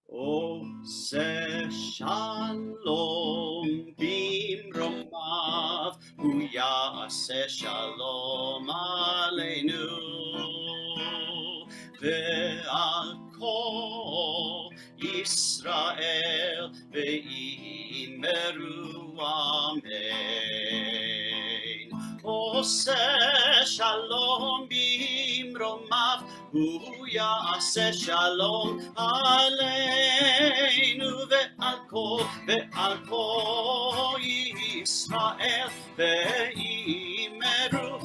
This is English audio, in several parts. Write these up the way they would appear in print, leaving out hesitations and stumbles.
עושה שלום במרומיו, הוא יעשה שלום עלינו, ועל כל ישראל ואמרו אמן. עושה שלום במרומיו, הוא יעשה שלום עלינו ועל כל ישראל ואמרו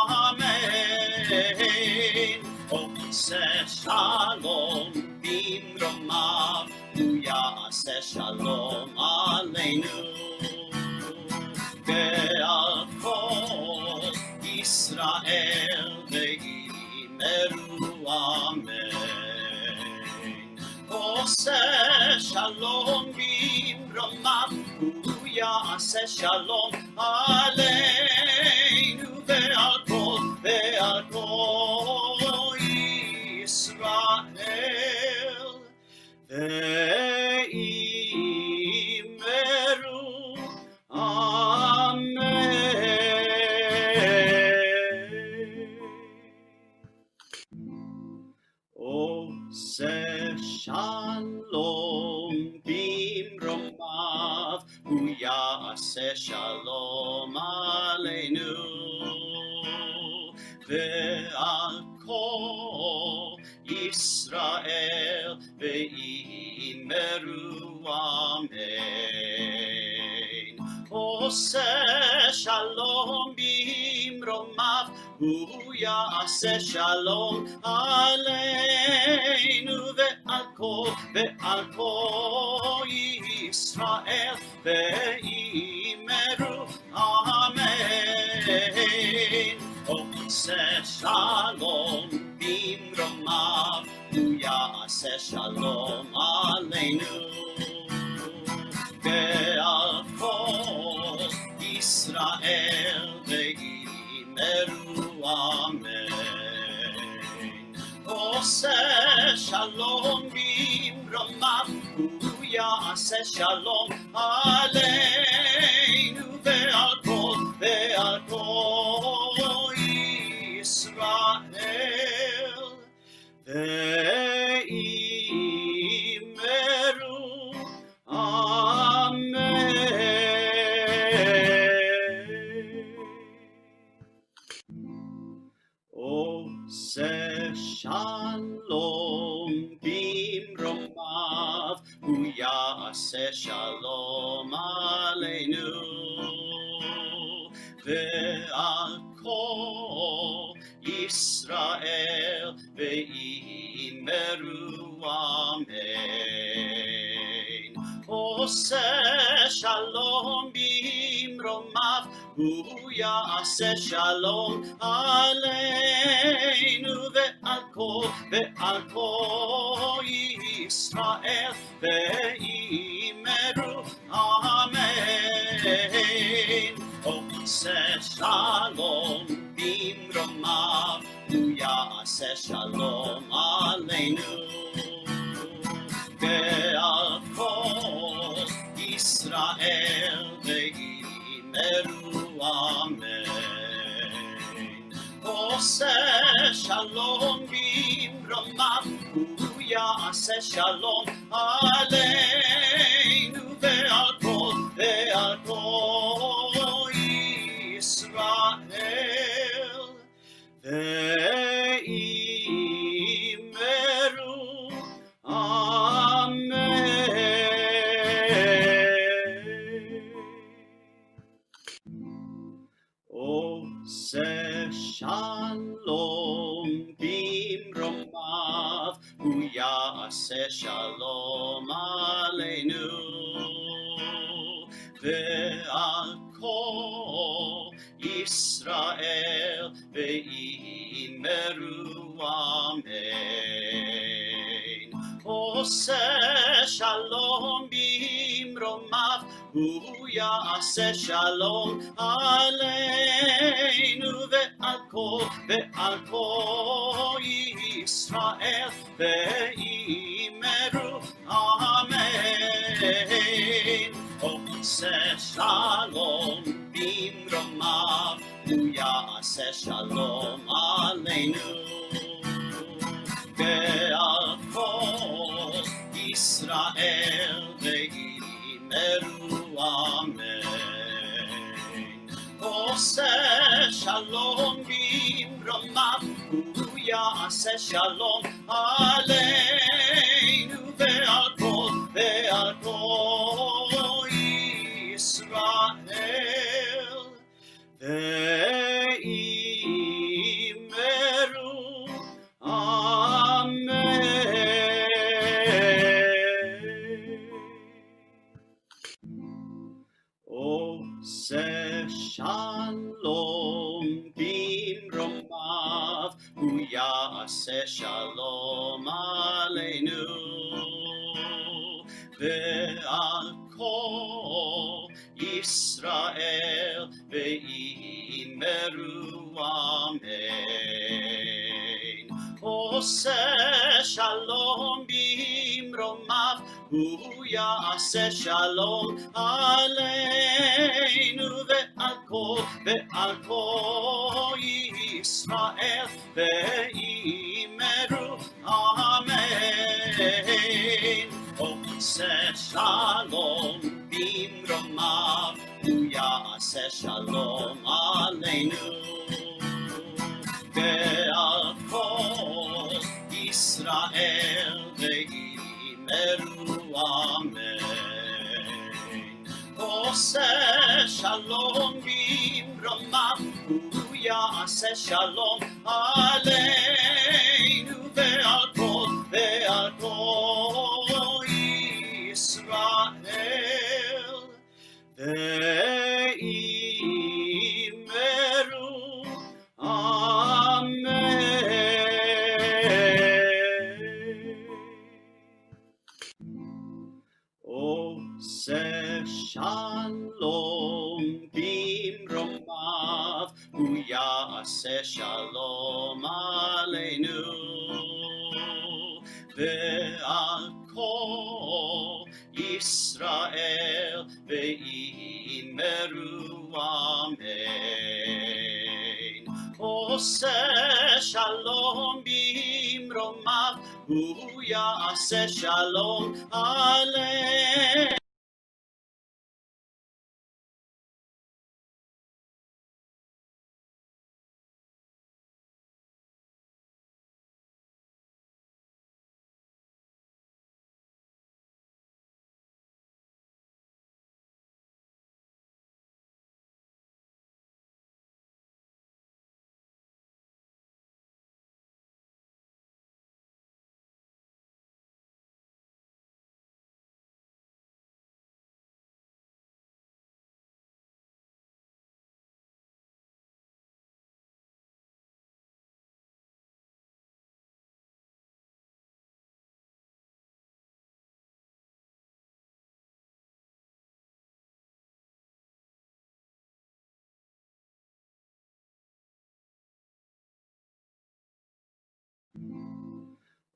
אמן. עושה שלום במרומיו, הוא יעשה שלום עלינו ועל כל ישראל ואמרו אמן. עושה שלום במרומיו, הוא יעשה שלום עלינו ועל כל ישראל ואמרו אמן. עושה שלום במרומיו, הוא יעשה שלום עלינו ועל כל ישראל ואמרו אמן. עושה שלום במרומיו, הוא יעשה שלום עלינו ועל כל ישראל ואמרו אמן. עושה שלום במרומיו, הוא יעשה שלום עלינו ועל כל ישראל ואמרו אמן. עושה שלום במרומיו, הוא יעשה שלום עלינו ועל כל ישראל ואמרו אמן. עושה שלום במרומיו, הוא יעשה שלום עלינו ועל כל ישראל ואמרו אמן. עושה שלום במרומיו, הוא יעשה שלום עלינו ועל כל ישראל ואמרו אמן. עושה שלום במרומיו, הוא יעשה שלום עלינו ועל כל ישראל ואמרו אמן. עושה שלום במרומיו, הוא יעשה שלום עלינו ועל כל ישראל ואמרו אמן. עושה שלום במרומיו, הוא יעשה שלום עלינו ועל כל ישראל ואמרו אמן. עושה שלום במרומיו, הוא יעשה שלום עלינו ועל כל ישראל ואמרו shalom aleinu ve'al kol Yisrael ve'imeru amen. Oseh shalom bimromav hu ya'aseh shalom aleinu ve'al kol Yisrael ve'imeru amen. Oseh shalom bimromav hu ya'aseh shalom aleinu ve'al kol Yisrael ve'imeru amen. Oseh shalom bimromav hu ya'aseh shalom aleinu ve'al kol Yisrael ve'imeru amen. Oseh shalom bimromav hu ya'aseh shalom aleinu ve'al kol Yisrael ve'imeru amen. Oseh shalom bimromav hu ya'aseh shalom aleinu ve'al kol Yisrael ve'imeru amen. Oseh shalom bimromav hu ya'aseh shalom aleinu ve'al kol Yisrael ve'imeru amen. Oseh shalom bimromav hu ya'aseh shalom aleinu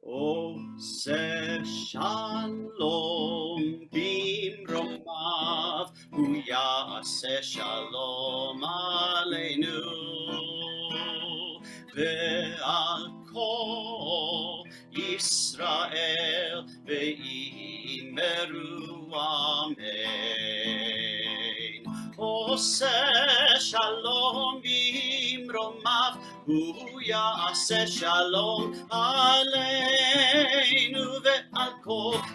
Oseh shalom bimromav hu ya'aseh shalom aleinu ve'al kol Yisrael ve'imeru amen. Oseh shalom bimromav hu ya'aseh shalom aleinu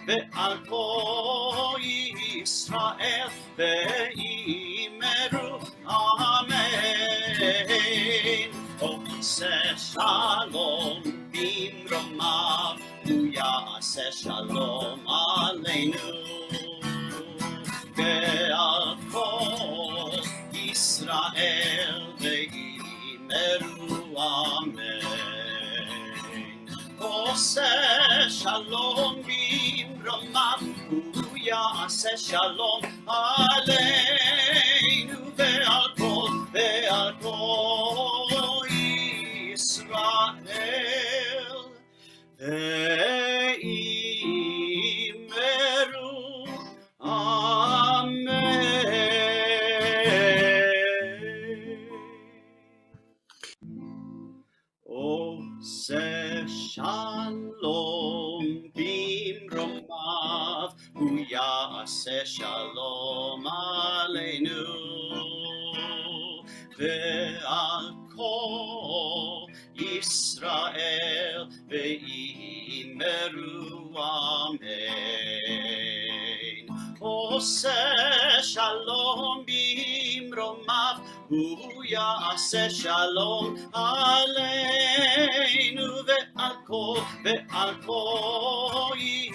ve'al kol Yisrael ve'imeru amen. Oseh shalom bimromav hu ya'aseh shalom aleinu ve'al kol Yisrael ve'imeru amen. Oseh shalom bimromav hu ya'aseh shalom aleinu ve'al kol Yisrael ve'imeru amen. עושה שלום במרומיו, הוא יעשה שלום עלינו ועל כל ישראל ואמרו אמן. עושה שלום במרומיו, הוא יעשה שלום עלינו ועל כל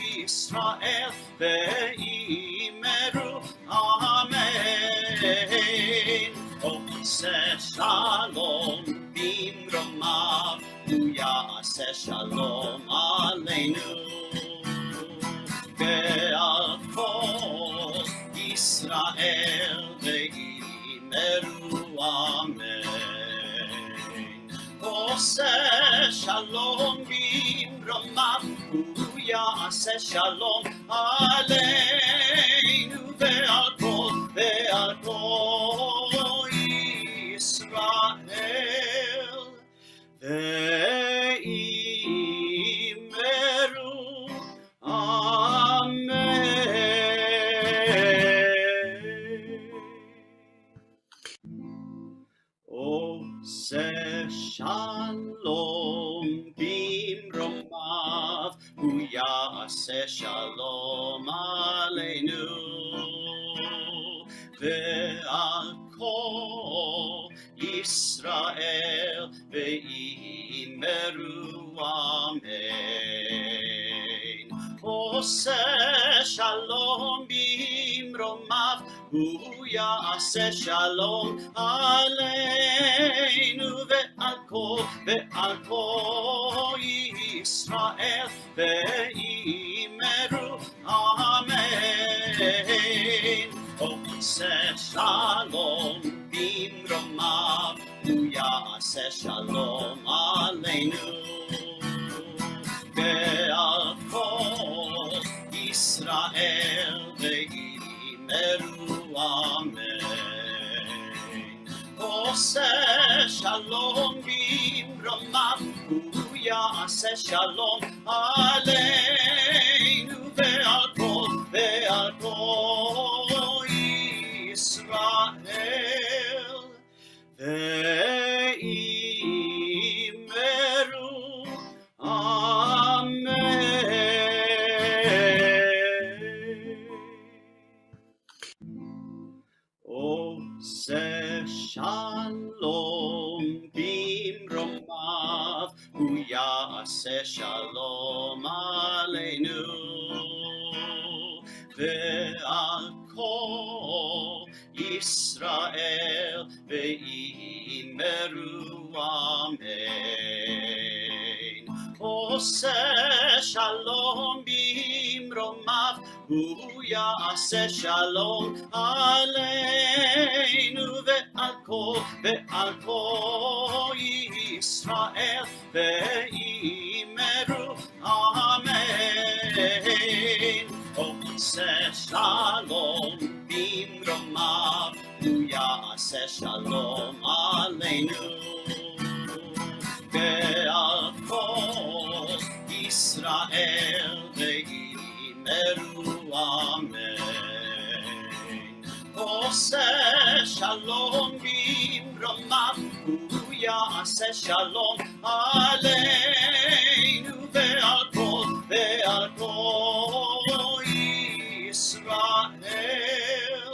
ישראל ואמרו אמן. עושה שלום במרומיו, הוא יעשה שלום עלינו ועל כל ישראל ואמרו אמן. עושה שלום במרומיו, הוא יעשה שלום עלינו ועל כל ישראל ואמרו אמן. עושה שלום במרומיו, הוא יעשה שלום עלינו ועל כל ישראל ואמרו אמן. עושה שלום במרומיו, הוא יעשה שלום עלינו ועל כל ישראל ואמרו אמן. עושה שלום במרומיו, הוא יעשה שלום עלינו ועל כל ישראל ואמרו אמן. עושה שלום במרומיו, הוא יעשה שלום עלינו ועל כל ישראל ואמרו אמן. עושה שלום במרומיו, הוא יעשה שלום עלינו ועל כל ישראל ואמרו אמן. עושה שלום במרומיו, הוא יעשה שלום עלינו ועל כל ישראל ואמרו אמן. עושה שלום במרומיו, הוא יעשה שלום עלינו ועל כל ישראל ואמרו אמן. עושה שלום במרומיו, הוא יעשה שלום עלינו ועל כל ישראל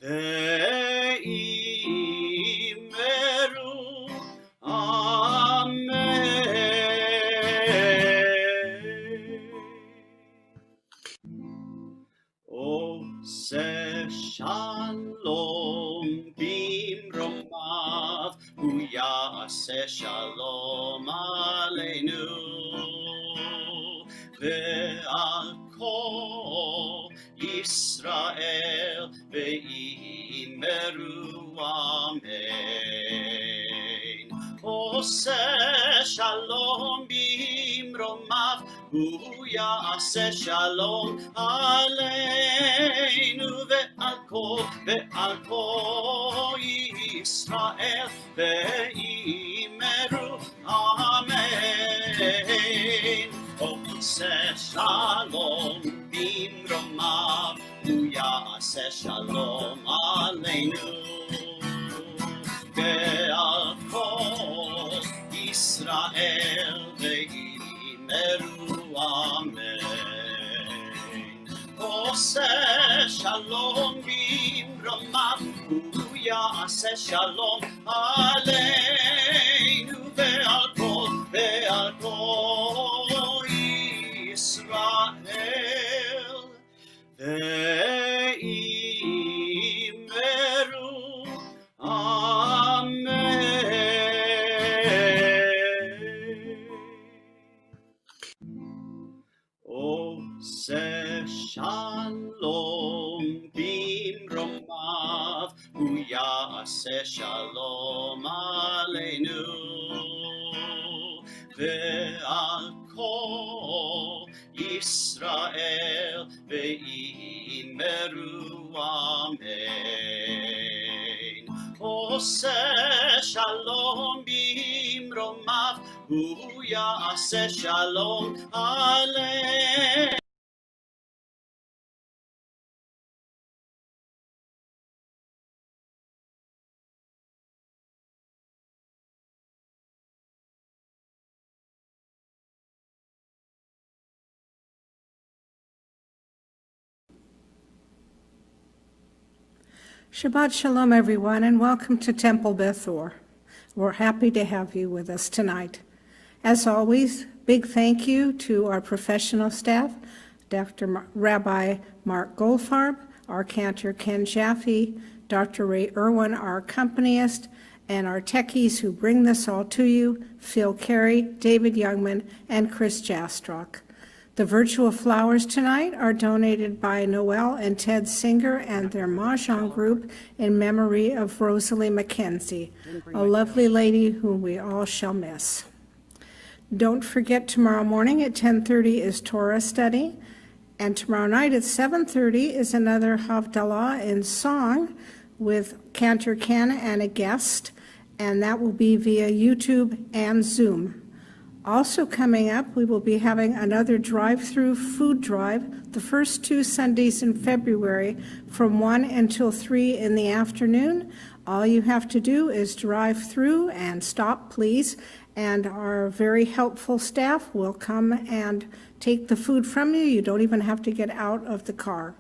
ואמרו אמן. עושה שלום במרומיו, הוא יעשה שלום עלינו ועל כל ישראל ואמרו אמן. עושה שלום במרומיו, הוא יעשה שלום עלינו ועל כל ישראל ואמרו אמן. שלום במרומיו, הוא יעשה שלום עלינו ועל כל ישראל. ואמרו אמן. עושה שלום במרומיו, הוא יעשה שלום עלינו ועל כל ישראל, ואמרו אמן. עושה שלום במרומיו, הוא יעשה שלום עלינו. Shabbat shalom, everyone, and welcome to Temple Beth Or. We're happy to have you with us tonight. As always, big thank you to our professional staff, Dr. Rabbi Mark Goldfarb, our Cantor Ken Jaffe, Dr. Ray Irwin, our accompanist, and our techies who bring this all to you, Phil Carey, David Youngman, and Chris Jastrock. The virtual flowers tonight are donated by Noel and Ted Singer and their Mahjong group in memory of Rosalie McKenzie, a lovely lady whom we all shall miss. Don't forget tomorrow morning at 10:30 is Torah study, and tomorrow night at 7:30 is another Havdalah in song with Cantor Ken and a guest, and that will be via YouTube and Zoom. Also coming up, we will be having another drive-through food drive the first 2 Sundays in February from 1 until 3 in the afternoon. All you have to do is drive through and stop, please, and our very helpful staff will come and take the food from you. You don't even have to get out of the car.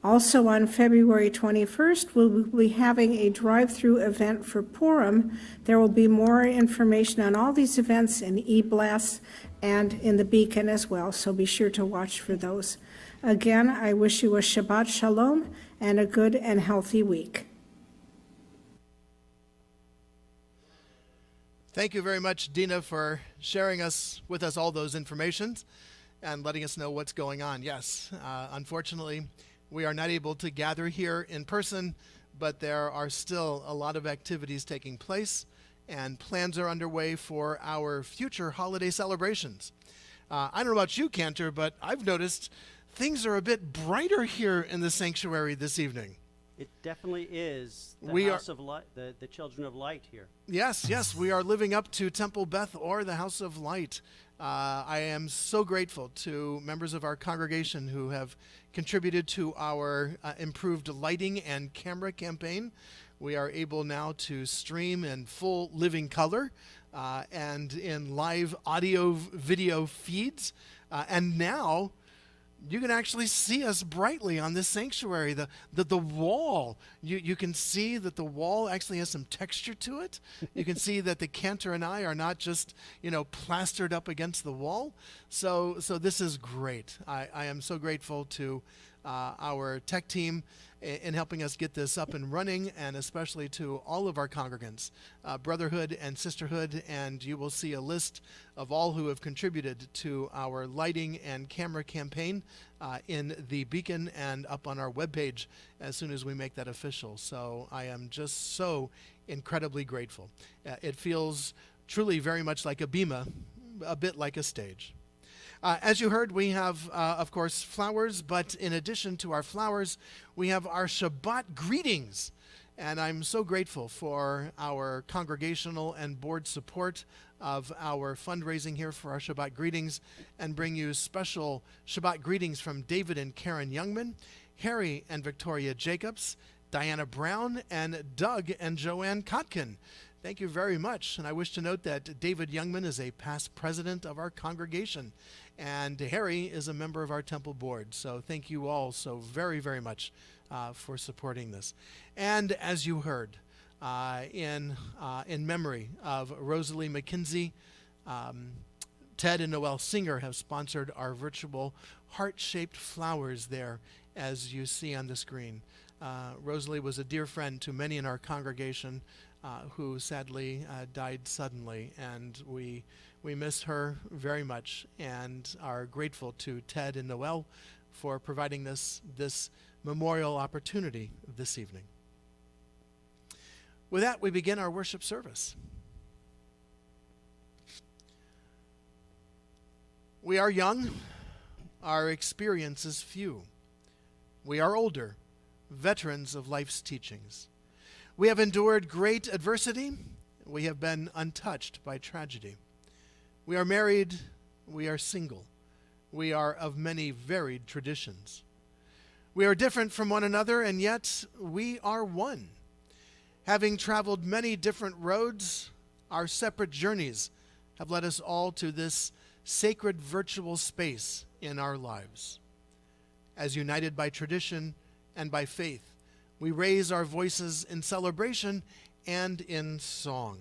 Also on February 21st, we'll be having a drive-through event for Purim. There will be more information on all these events in e-blasts and in the Beacon as well, so be sure to watch for those. Again, I wish you a Shabbat Shalom and a good and healthy week. Thank you very much, Dina, for sharing with us all those informations and letting us know what's going on. Yes, unfortunately, we are not able to gather here in person, but there are still a lot of activities taking place, and plans are underway for our future holiday celebrations. I don't know about you, Cantor, but I've noticed things are a bit brighter here in the sanctuary this evening. It definitely is the house of light, the children of light here. Yes, we are living up to Temple Beth Or, the house of light. I am so grateful to members of our congregation who have contributed to our improved lighting and camera campaign. We are able now to stream in full living color and in live audio video feeds. And now you can actually see us brightly on this sanctuary. The wall, you can see that the wall actually has some texture to it. You can see that the Cantor and I are not just, plastered up against the wall. So this is great. I am so grateful to our tech team in helping us get this up and running, and especially to all of our congregants, brotherhood and sisterhood, and you will see a list of all who have contributed to our lighting and camera campaign in the Beacon and up on our webpage as soon as we make that official. So I am just so incredibly grateful. It feels truly very much like a bima, a bit like a stage. As you heard, we have, of course, flowers, but in addition to our flowers, we have our Shabbat greetings. And I'm so grateful for our congregational and board support of our fundraising here for our Shabbat greetings, and bring you special Shabbat greetings from David and Karen Youngman, Harry and Victoria Jacobs, Diana Brown, and Doug and Joanne Kotkin. Thank you very much. And I wish to note that David Youngman is a past president of our congregation, and Harry is a member of our temple board. So thank you all so very, very much for supporting this. And as you heard, in memory of Rosalie McKinsey, Ted and Noelle Singer have sponsored our virtual heart-shaped flowers there, as you see on the screen. Rosalie was a dear friend to many in our congregation who sadly died suddenly, and we miss her very much and are grateful to Ted and Noelle for providing this memorial opportunity this evening. With that, we begin our worship service. We are young, our experience is few. We are older, veterans of life's teachings. We have endured great adversity. We have been untouched by tragedy. We are married. We are single. We are of many varied traditions. We are different from one another, and yet we are one. Having traveled many different roads, our separate journeys have led us all to this sacred virtual space in our lives. As united by tradition and by faith, we raise our voices in celebration and in song.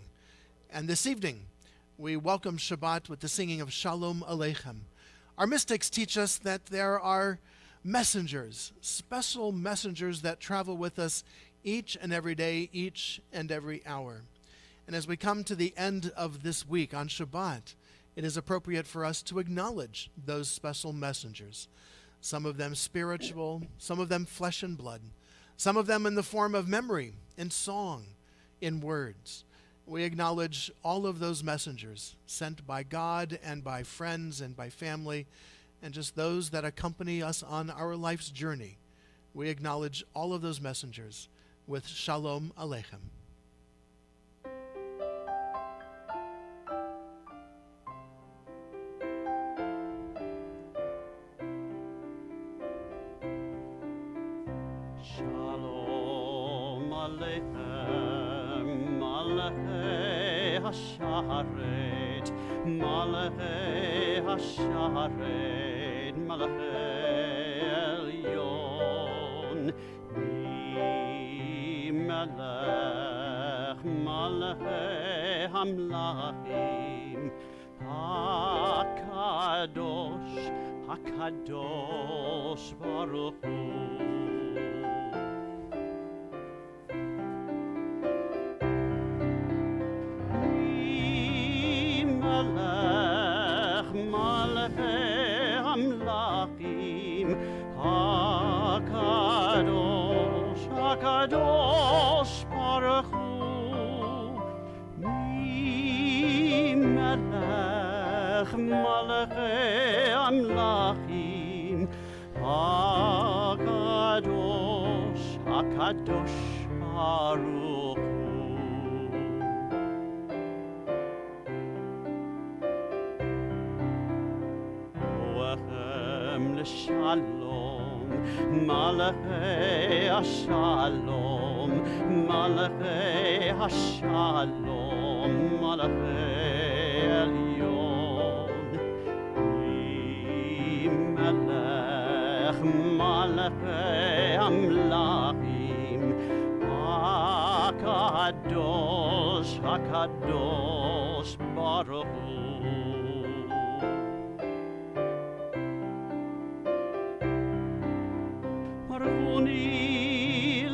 And this evening, we welcome Shabbat with the singing of Shalom Aleichem. Our mystics teach us that there are messengers, special messengers that travel with us each and every day, each and every hour. And as we come to the end of this week on Shabbat, it is appropriate for us to acknowledge those special messengers. Some of them spiritual, some of them flesh and blood, some of them in the form of memory, in song, in words. We acknowledge all of those messengers sent by God and by friends and by family, and just those that accompany us on our life's journey. We acknowledge all of those messengers with Shalom Aleichem. Shalom Aleichem, Malachei HaSharet, Malachei HaSharet, Malachei Elyon, Melech, Malachei HaMlachim, HaKadosh, HaKadosh Baruch Hu. HaKadosh Baruch Hu, Mi Melech Malachei Amlachim, HaKadosh, HaKadosh Baruch Hu. Noachem l'shalom, Malachei HaShalom, Malachei HaShalom, Malachei Elyon, Melech, Malachei Amlachim, HaKadosh, HaKadosh Baruch Hu.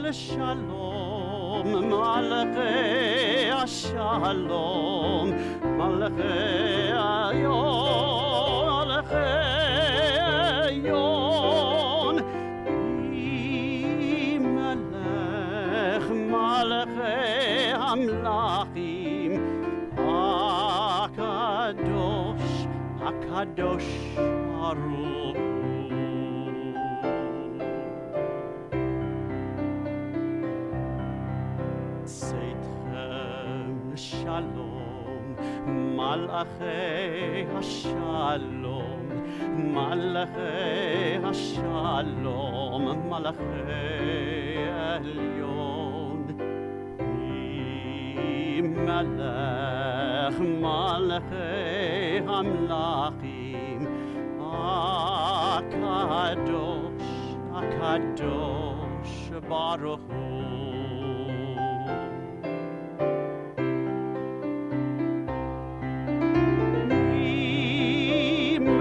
Shalom, Malachei HaShalom, Malachei Elyon, Malachei Elyon, Melech, Malachei Amlachim, HaKadosh, HaKadosh Baruch. Shalom, Malachei HaShalom, Malachei HaShalom, Malachei Elyon, Melech, Malachei Amlachim, HaKadosh, HaKadosh Baruch Hu.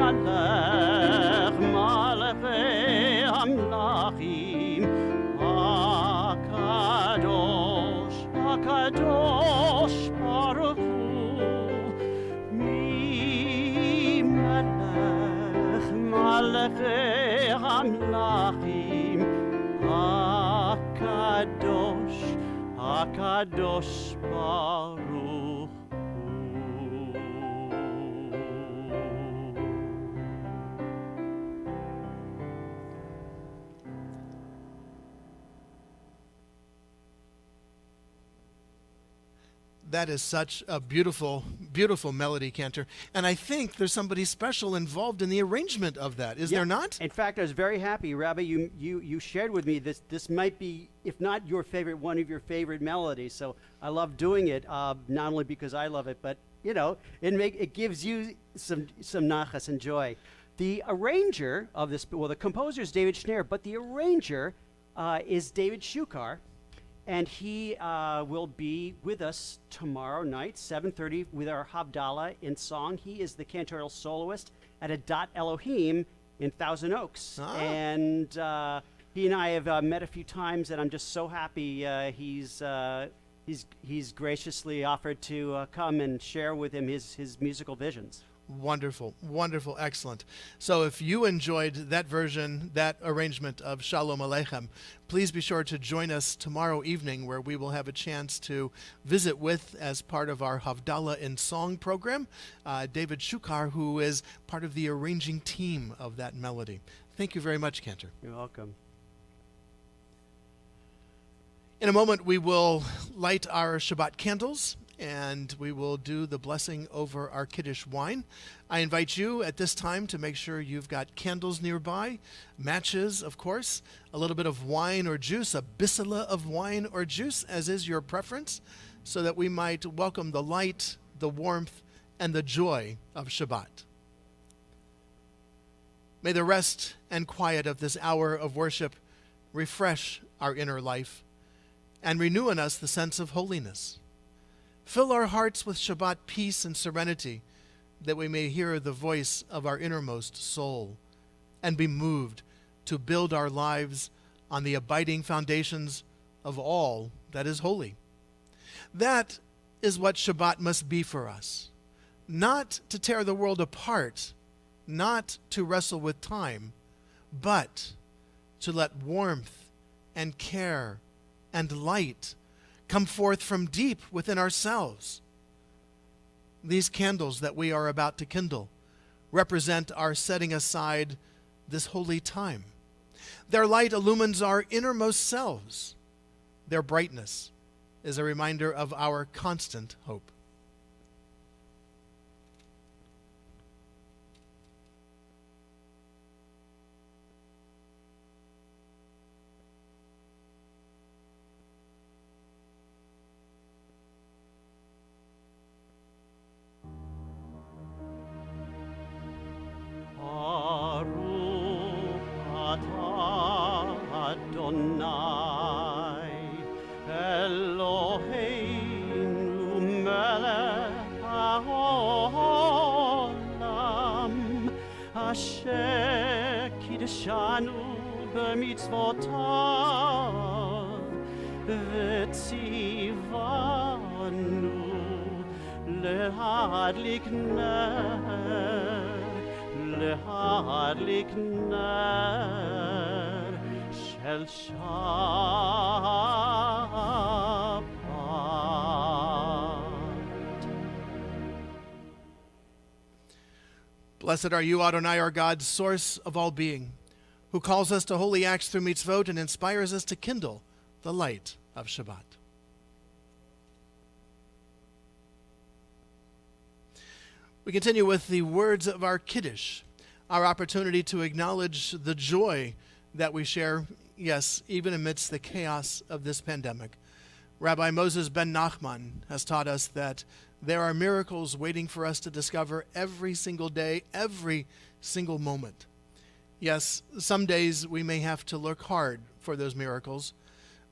Malach malachei hamlachim HaKadosh HaKadosh Baruch Hu. Mi malach malachei hamlachim HaKadosh HaKadosh Baruch Hu. That is such a beautiful, beautiful melody, Cantor. And I think there's somebody special involved in the arrangement of that. Is there not? In fact, I was very happy, Rabbi. You shared with me this might be, if not your favorite, one of your favorite melodies. So I love doing it, not only because I love it, but you know, it gives you some nachas and joy. The arranger of this, well, the composer is David Schneier, but the arranger is David Shukar. And he will be with us tomorrow night, 7:30, with our Havdalah in song. He is the cantorial soloist at Adat Elohim in Thousand Oaks. Ah. And he and I have met a few times, and I'm just so happy he's graciously offered to come and share with him his musical visions. Wonderful, wonderful, excellent. So if you enjoyed that version, that arrangement of Shalom Aleichem, please be sure to join us tomorrow evening, where we will have a chance to visit with, as part of our Havdalah in Song program, David Shukar, who is part of the arranging team of that melody. Thank you very much, Cantor. You're welcome. In a moment, we will light our Shabbat candles, and we will do the blessing over our Kiddush wine. I invite you at this time to make sure you've got candles nearby, matches, of course, a little bit of wine or juice, a bissela of wine or juice, as is your preference, so that we might welcome the light, the warmth, and the joy of Shabbat. May the rest and quiet of this hour of worship refresh our inner life and renew in us the sense of holiness. Fill our hearts with Shabbat peace and serenity, that we may hear the voice of our innermost soul and be moved to build our lives on the abiding foundations of all that is holy. That is what Shabbat must be for us. Not to tear the world apart, not to wrestle with time, but to let warmth and care and light come forth from deep within ourselves. These candles that we are about to kindle represent our setting aside this holy time. Their light illumines our innermost selves. Their brightness is a reminder of our constant hope. במצוותיו וציוונו להדליק נר של שבת. Blessed are you, Adonai, our God, source of all being, who calls us to holy acts through mitzvot and inspires us to kindle the light of Shabbat. We continue with the words of our Kiddush, our opportunity to acknowledge the joy that we share, yes, even amidst the chaos of this pandemic. Rabbi Moses ben Nachman has taught us that there are miracles waiting for us to discover every single day, every single moment. Yes, some days we may have to look hard for those miracles,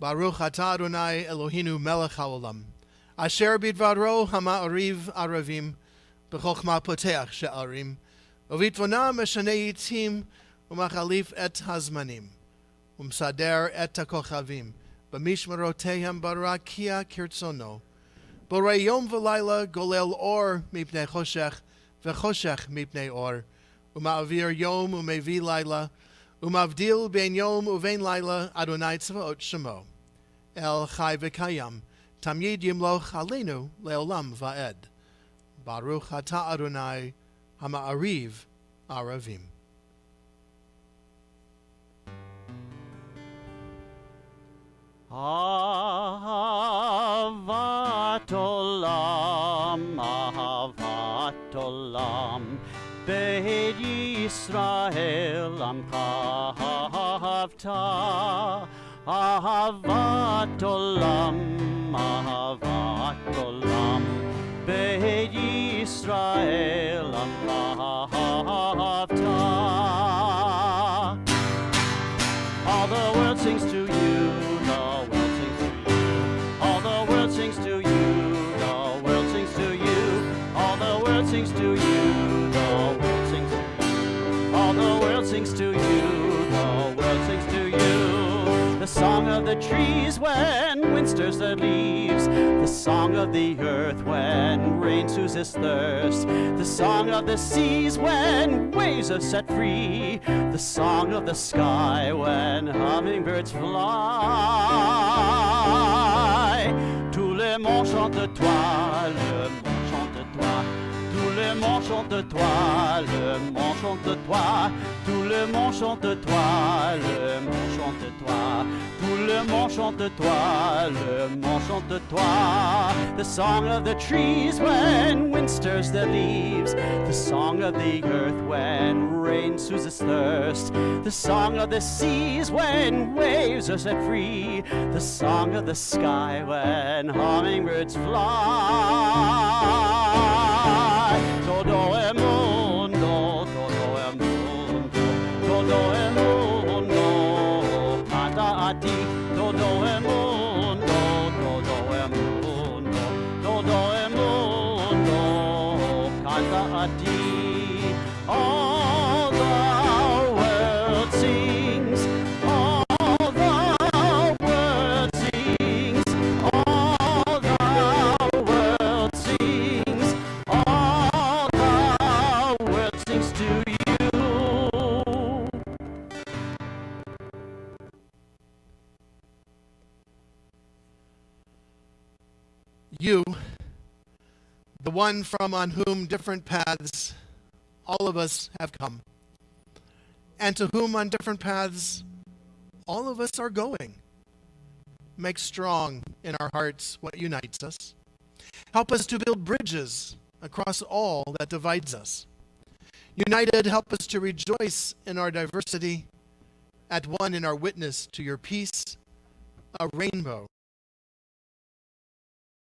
Baruch atah Adonai Eloheinu melech haolam. Asher bidvaro hama'ariv aravim. B'chokhmah poteach she'arim. Uvitvona meshanei yitzim. Umachalif et hazmanim. Umsader et hakochavim. B'mishmarotehem barakia kirtzono. Borei yom v'layla golel or mipnei choshech. V'choshech mipnei or. Uma'avir yom umevi layla. Umavdil ben yom uvein layla Adonai tzvaot shemo. El chai v'kayam. Tamyid yimloch aleinu leolam va'ed. Baruch atah Adonai hama'ariv aravim. Ahavat olam, Beit Yisrael amcha ahavta. Ahavat olam, Beit Yisrael amcha ahavta. All the world sings to you. Sings to you, the world sings to you, all the world sings to you, the world sings to you, all the world sings to you, the world sings to you. The song of the trees when wind stirs the leaves, the song of the earth when rain soothes thirst, the song of the seas when waves are set free, the song of the sky when hummingbirds fly. Tout le monde chante toi, le monde chante toi. Tout le monde chante toi, le monde chante toi. Tout le monde chante toi, le monde chante toi. Tout le monde chante toi, le monde chante toi. The song of the trees when wind stirs the leaves. The song of the earth when rain soothes thirst. The song of the seas when waves are set free. The song of the sky when hummingbirds fly. Todo el mundo, canta a ti. Todo el mundo, canta a ti. All the world sings, all the world sings, all the world sings, all the world sings to you. You, the one from on whom different paths all of us have come, and to whom on different paths all of us are going. Make strong in our hearts what unites us. Help us to build bridges across all that divides us. United, help us to rejoice in our diversity, at one in our witness to your peace, a rainbow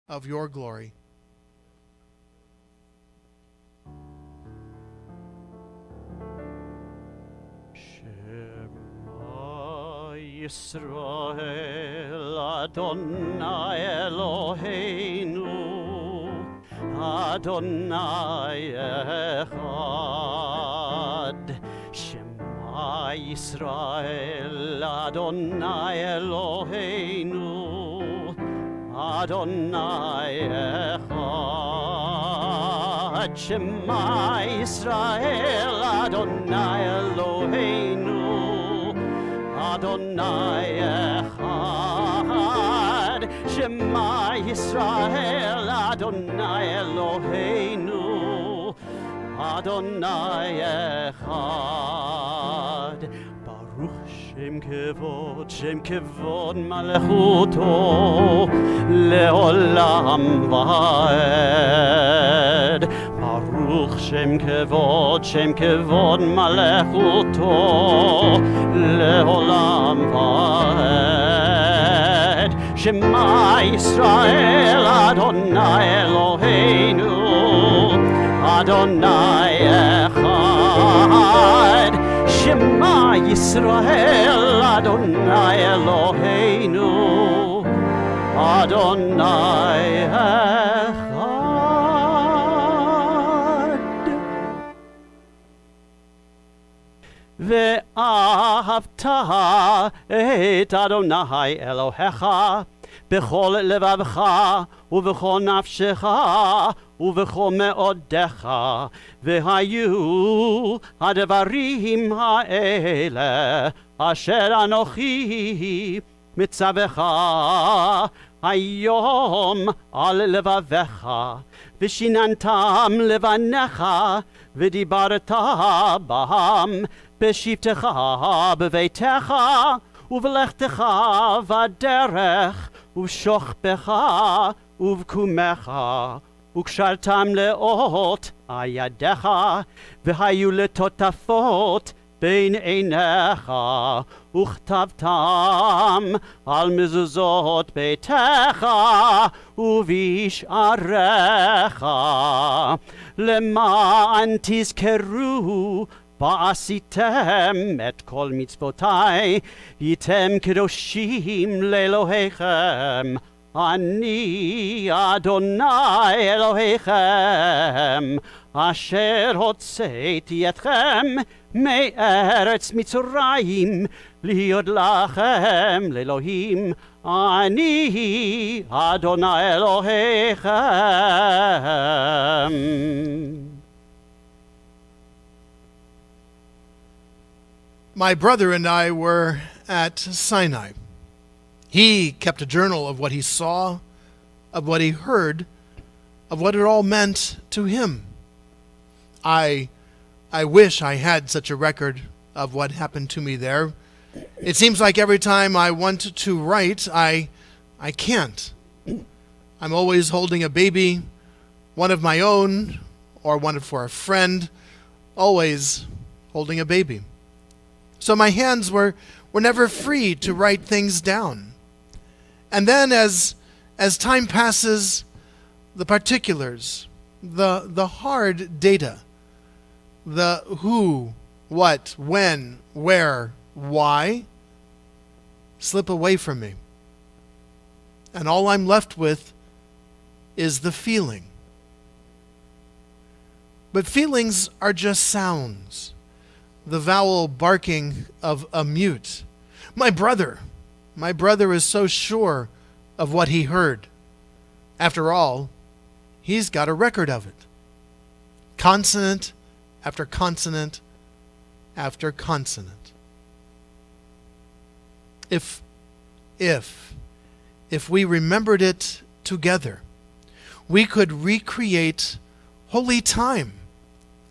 of your glory. Yisrael Adonai Eloheinu Adonai Echad Shema Yisrael Adonai Eloheinu Adonai Echad Shema Yisrael Adonai Eloheinu Adonai Echad, Shema Yisrael, Adonai Eloheinu, Adonai Echad. Baruch Shem Kevod Malechuto, Leolam Vaed. Baruch Shem Kevod Malechuto, Leolam Vaed. Shema Yisrael, Adonai Eloheinu, Adonai Echad. Shema Yisrael, Adonai Eloheinu, Adonai Echad. Ve'ahavta et Adonai Elohecha b'chol levavcha ובכל נפשך ובכל מאודיך, והיו הדברים האלה אשר אנוכי מצווך היום על לבביך, ושיננתם לבניך, ודיברת בהם בשבתך בביתך, ובלכתך בדרך, ובשוכבך ובקומך, וקשרתם לאות על ידיך, והיו לטוטפות בין עיניך, וכתבתם על מזוזות ביתך ובשעריך, למען תזכרו ועשיתם את כל מצוותיי, והייתם קדושים לאלוהיכם. אני אדוני אלוהיכם, אשר הוצאתי אתכם מארץ מצרים, להיות לכם לאלוהים. אני אדוני אלוהיכם. My brother and I were at Sinai. He kept a journal of what he saw, of what he heard, of what it all meant to him. I wish I had such a record of what happened to me there. It seems like every time I want to write, I can't. I'm always holding a baby, one of my own, or one for a friend, always holding a baby. So my hands were never free to write things down. And then as time passes, the particulars, the hard data, the who, what, when, where, why, slip away from me. And all I'm left with is the feeling. But feelings are just sounds, the vowel barking of a mute. My brother is so sure of what he heard. After all, he's got a record of it. Consonant after consonant after consonant. If we remembered it together, we could recreate holy time,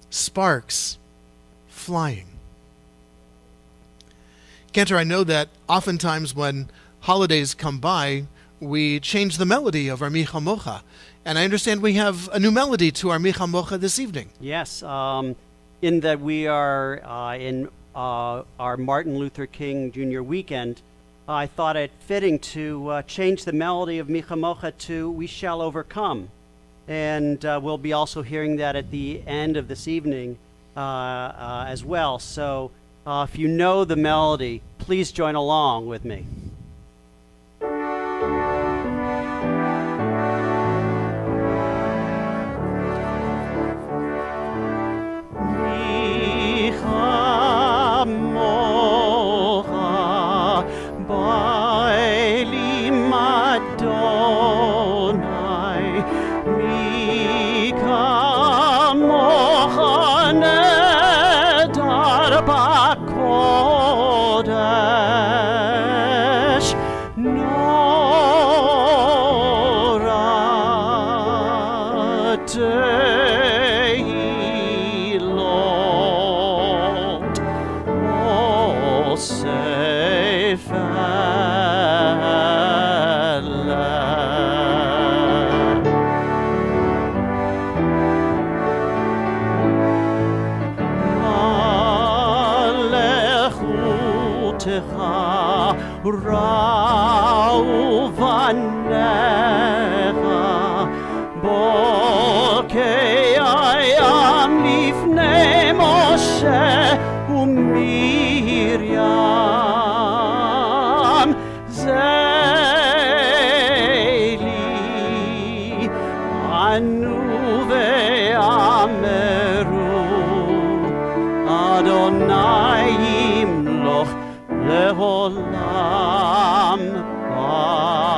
sparks flying. Cantor, I know that oftentimes when holidays come by, we change the melody of our Micha Mocha. And I understand we have a new melody to our Micha Mocha this evening. Yes, in that we are in our Martin Luther King Jr. weekend, I thought it fitting to change the melody of Micha Mocha to We Shall Overcome. And we'll be also hearing that at the end of this evening as well. So if you know the melody, please join along with me. ומרים Adonai yimloch leolam va'ed.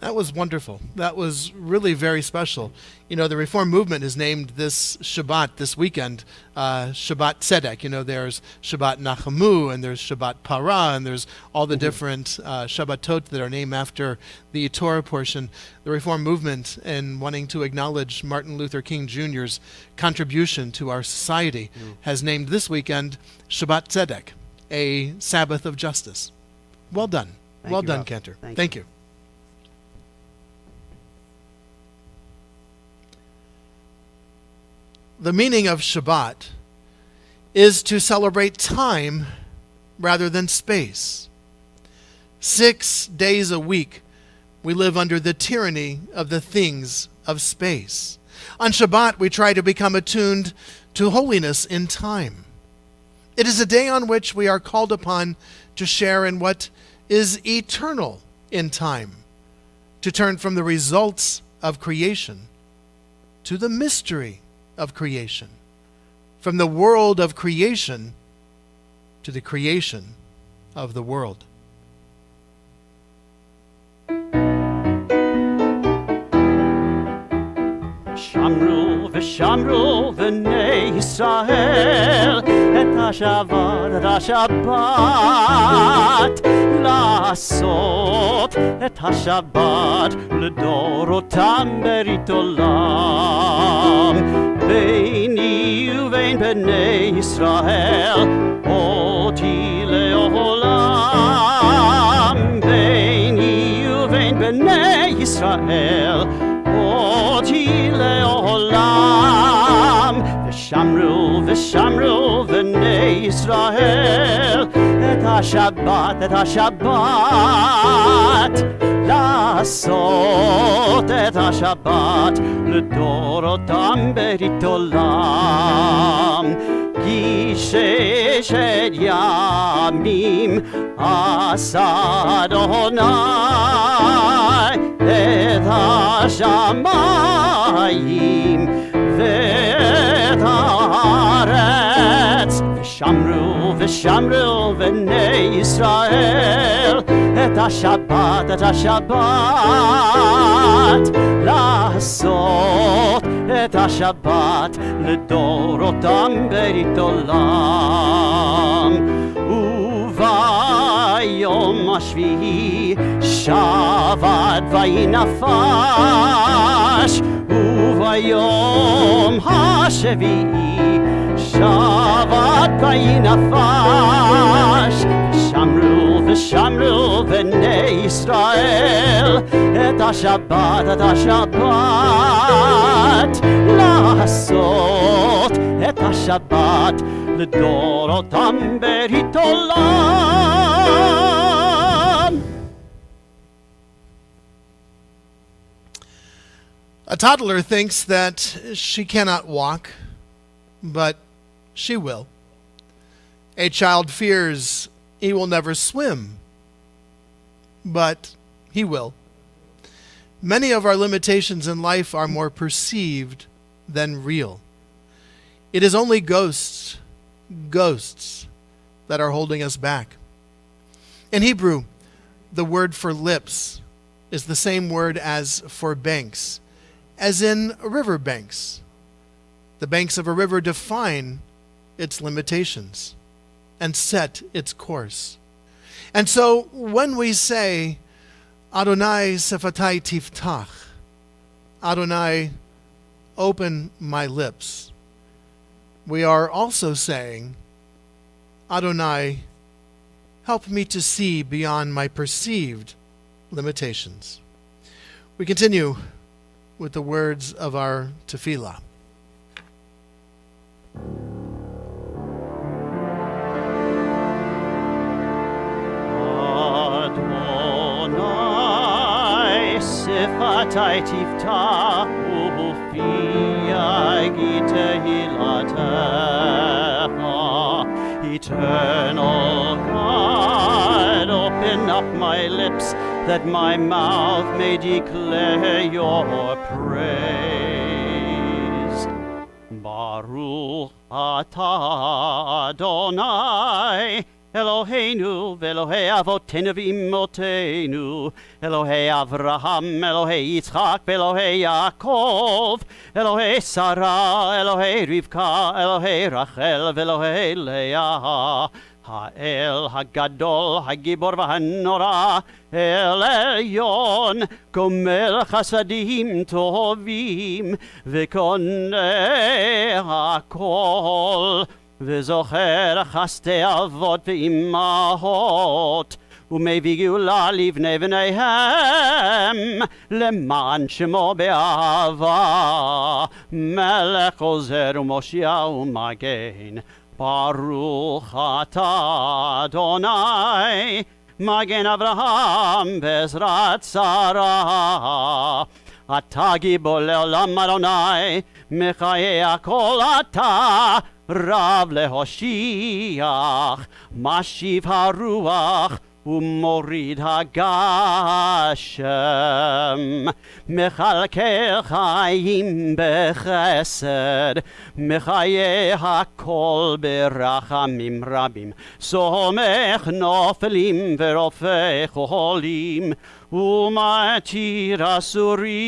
That was wonderful. That was really very special. You know, the Reform movement has named this Shabbat, this weekend, Shabbat Tzedek. You know, there's Shabbat Nachamu, and there's Shabbat Para, and there's all the different Shabbatot that are named after the Torah portion. The Reform movement, in wanting to acknowledge Martin Luther King Jr.'s contribution to our society, has named this weekend Shabbat Tzedek, a Sabbath of justice. Well done. Well done, Cantor. Thank you. The meaning of Shabbat is to celebrate time rather than space. 6 days a week, we live under the tyranny of the things of space. On Shabbat, we try to become attuned to holiness in time. It is a day on which we are called upon to share in what is eternal in time, to turn from the results of creation to the mystery of creation, from the world of creation to the creation of the world. Shamru v'shamru v'nei Yisrael et ha-Shabbat לעשות את השבת לדורותם ברית עולם ביני ובין בני ישראל אותי לעולם ביני ובין בני ישראל אותי לעולם ושמרו ושמרו בני ישראל את השבת לעשות את השבת לדורותם ברית עולם כי ששת ימים עשה אדוני את השמיים ואת הארץ ושמרו ושמרו בני ישראל את השבת לעשות את השבת לדורותם ברית עולם וביום השביעי שבת ויהי נפש וביום השביעי שבת ויהי נפש ושמרו בני ישראל את השבת לעשות את השבת לדורותם ברית עולם. A toddler thinks that she cannot walk, but she will. A child fears he will never swim, but he will. Many of our limitations in life are more perceived than real. It is only ghosts that are holding us back. In Hebrew, the word for lips is the same word as for banks, as in river banks. The banks of a river define its limitations and set its course. And so when we say, Adonai sefatai tiftach, Adonai, open my lips, we are also saying, Adonai, help me to see beyond my perceived limitations. We continue with the words of our tefillah. Adonai sefatai tiftach ufi Eternal God, open up my lips that my mouth may declare your praise. Baruch atah Adonai, Eloheinu v'Elohei avotenu v'imotenu, Elohei Avraham, Elohei Yitzchak, v'Elohei Yaakov, Elohei Sarah, Elohei Rivka, Elohei Rachel, v'Elohei Leah, Ha'el Hagadol, Hagibor v'Hanora, El Elyon, Gomel Chasadim Tovim, V'Koneh HaKol, וזוכר חסדי אבות ואימהות, ומביא גאולה לבני בניהם, למען שמו באהבה, מלך עוזר ומושיע ומגן. ברוך אתה אדוני, מגן אברהם בעזרת שרה. אתה גיבור לעולם אדוני, מחיי הכל אתה, רב להושיח, משיב הרוח ומוריד הגשם, מכלכל חיים בחסד, מחיי הכל ברחמים רבים, סומך נופלים ורופא חולים, ומתיר אסורים,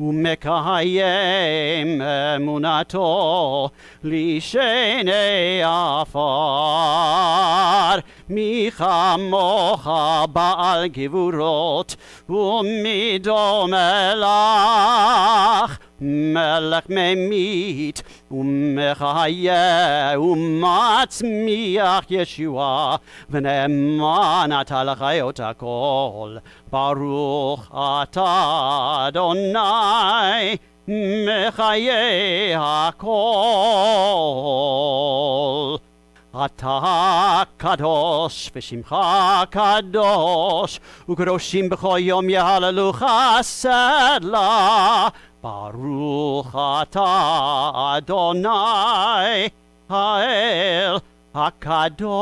ומקיים אמונתו לשני עפר. מי כמוך בעל גבורות ומדומה לך, מלך ממית ומחיה ומצמיח ישועה, ונאמן אתה לחיות הכל. ברוך אתה אדוני מחיי הכל. אתה קדוש ושמך קדוש, וקדושים בכל יום יהללו חסד לה. ברוך אתה אדוני האל הקדוש.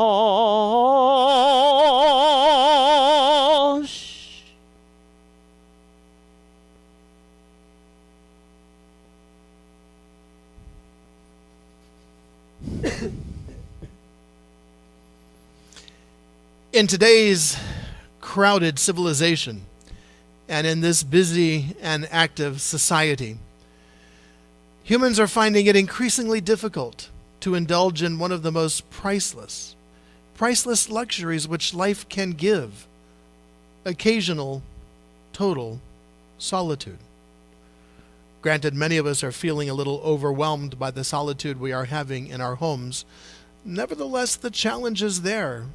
In today's crowded civilization and in this busy and active society, humans are finding it increasingly difficult to indulge in one of the most priceless luxuries which life can give: occasional, total solitude. Granted, many of us are feeling a little overwhelmed by the solitude we are having in our homes. Nevertheless, the challenge is there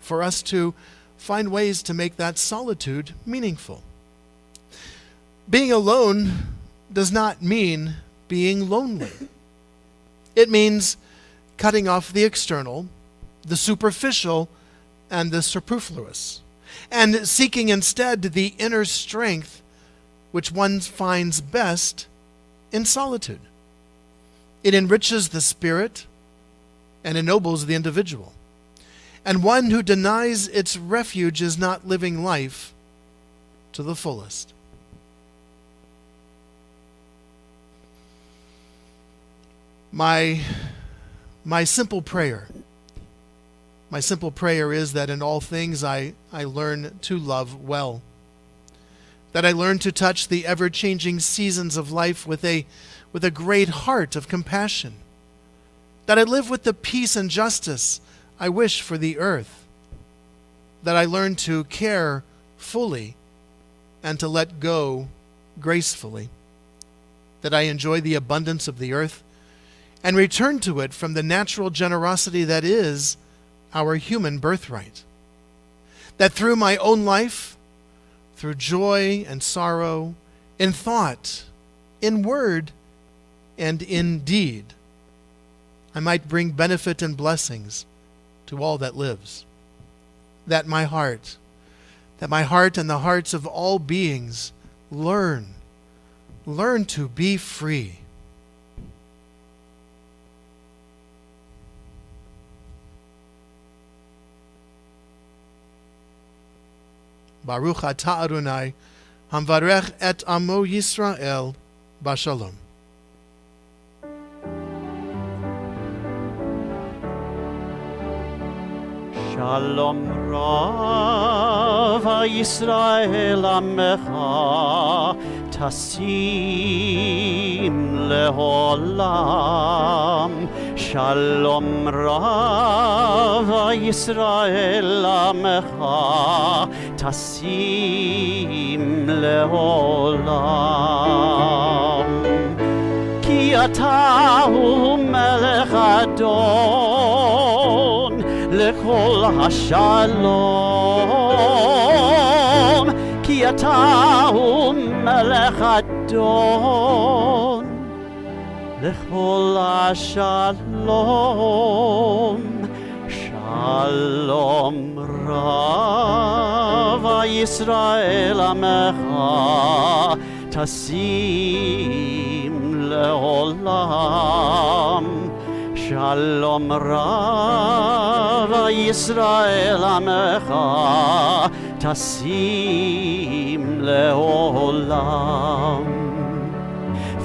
for us to find ways to make that solitude meaningful. Being alone does not mean being lonely. It means cutting off the external, the superficial, and the superfluous, and seeking instead the inner strength which one finds best in solitude. It enriches the spirit and ennobles the individual. And one who denies its refuge is not living life to the fullest. My simple prayer is that in all things I learn to love well, that I learn to touch the ever-changing seasons of life with a great heart of compassion, that I live with the peace and justice I wish for the earth, that I learn to care fully and to let go gracefully, that I enjoy the abundance of the earth and return to it from the natural generosity that is our human birthright, that through my own life, through joy and sorrow, in thought, in word, and in deed, I might bring benefit and blessings to all that lives. That my heart and the hearts of all beings learn to be free. Baruch atah Adonai, hamvarech et amo Yisrael, bashalom. Shalom Rav Yisrael Amecha Tasim Leholam. Shalom Rav Yisrael Amecha Tasim Leholam. Ki ata hu melech adon lechol hashalom. Ki ata hu melech adon lechol hashalom. Shalom Rav Yisrael Amecha Tasim Leolam. Shalom Rav Yisrael Amecha Tasim Leolam.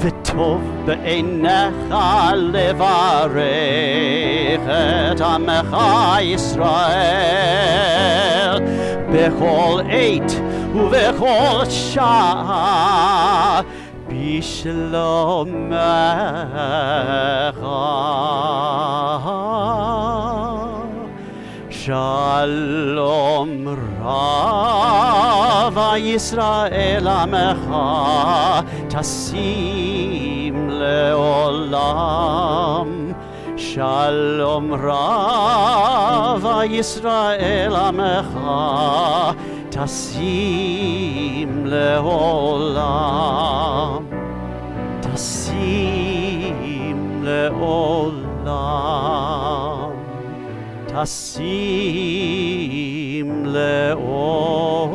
וטוב בעיניך לברך את עמך ישראל בכל עת ובכל שעה בשלומך. שלום רב ישראל עמך תשים לעולם. שלום רב ישראל עמך תשים לעולם. תשים לעולם. תשים לעולם.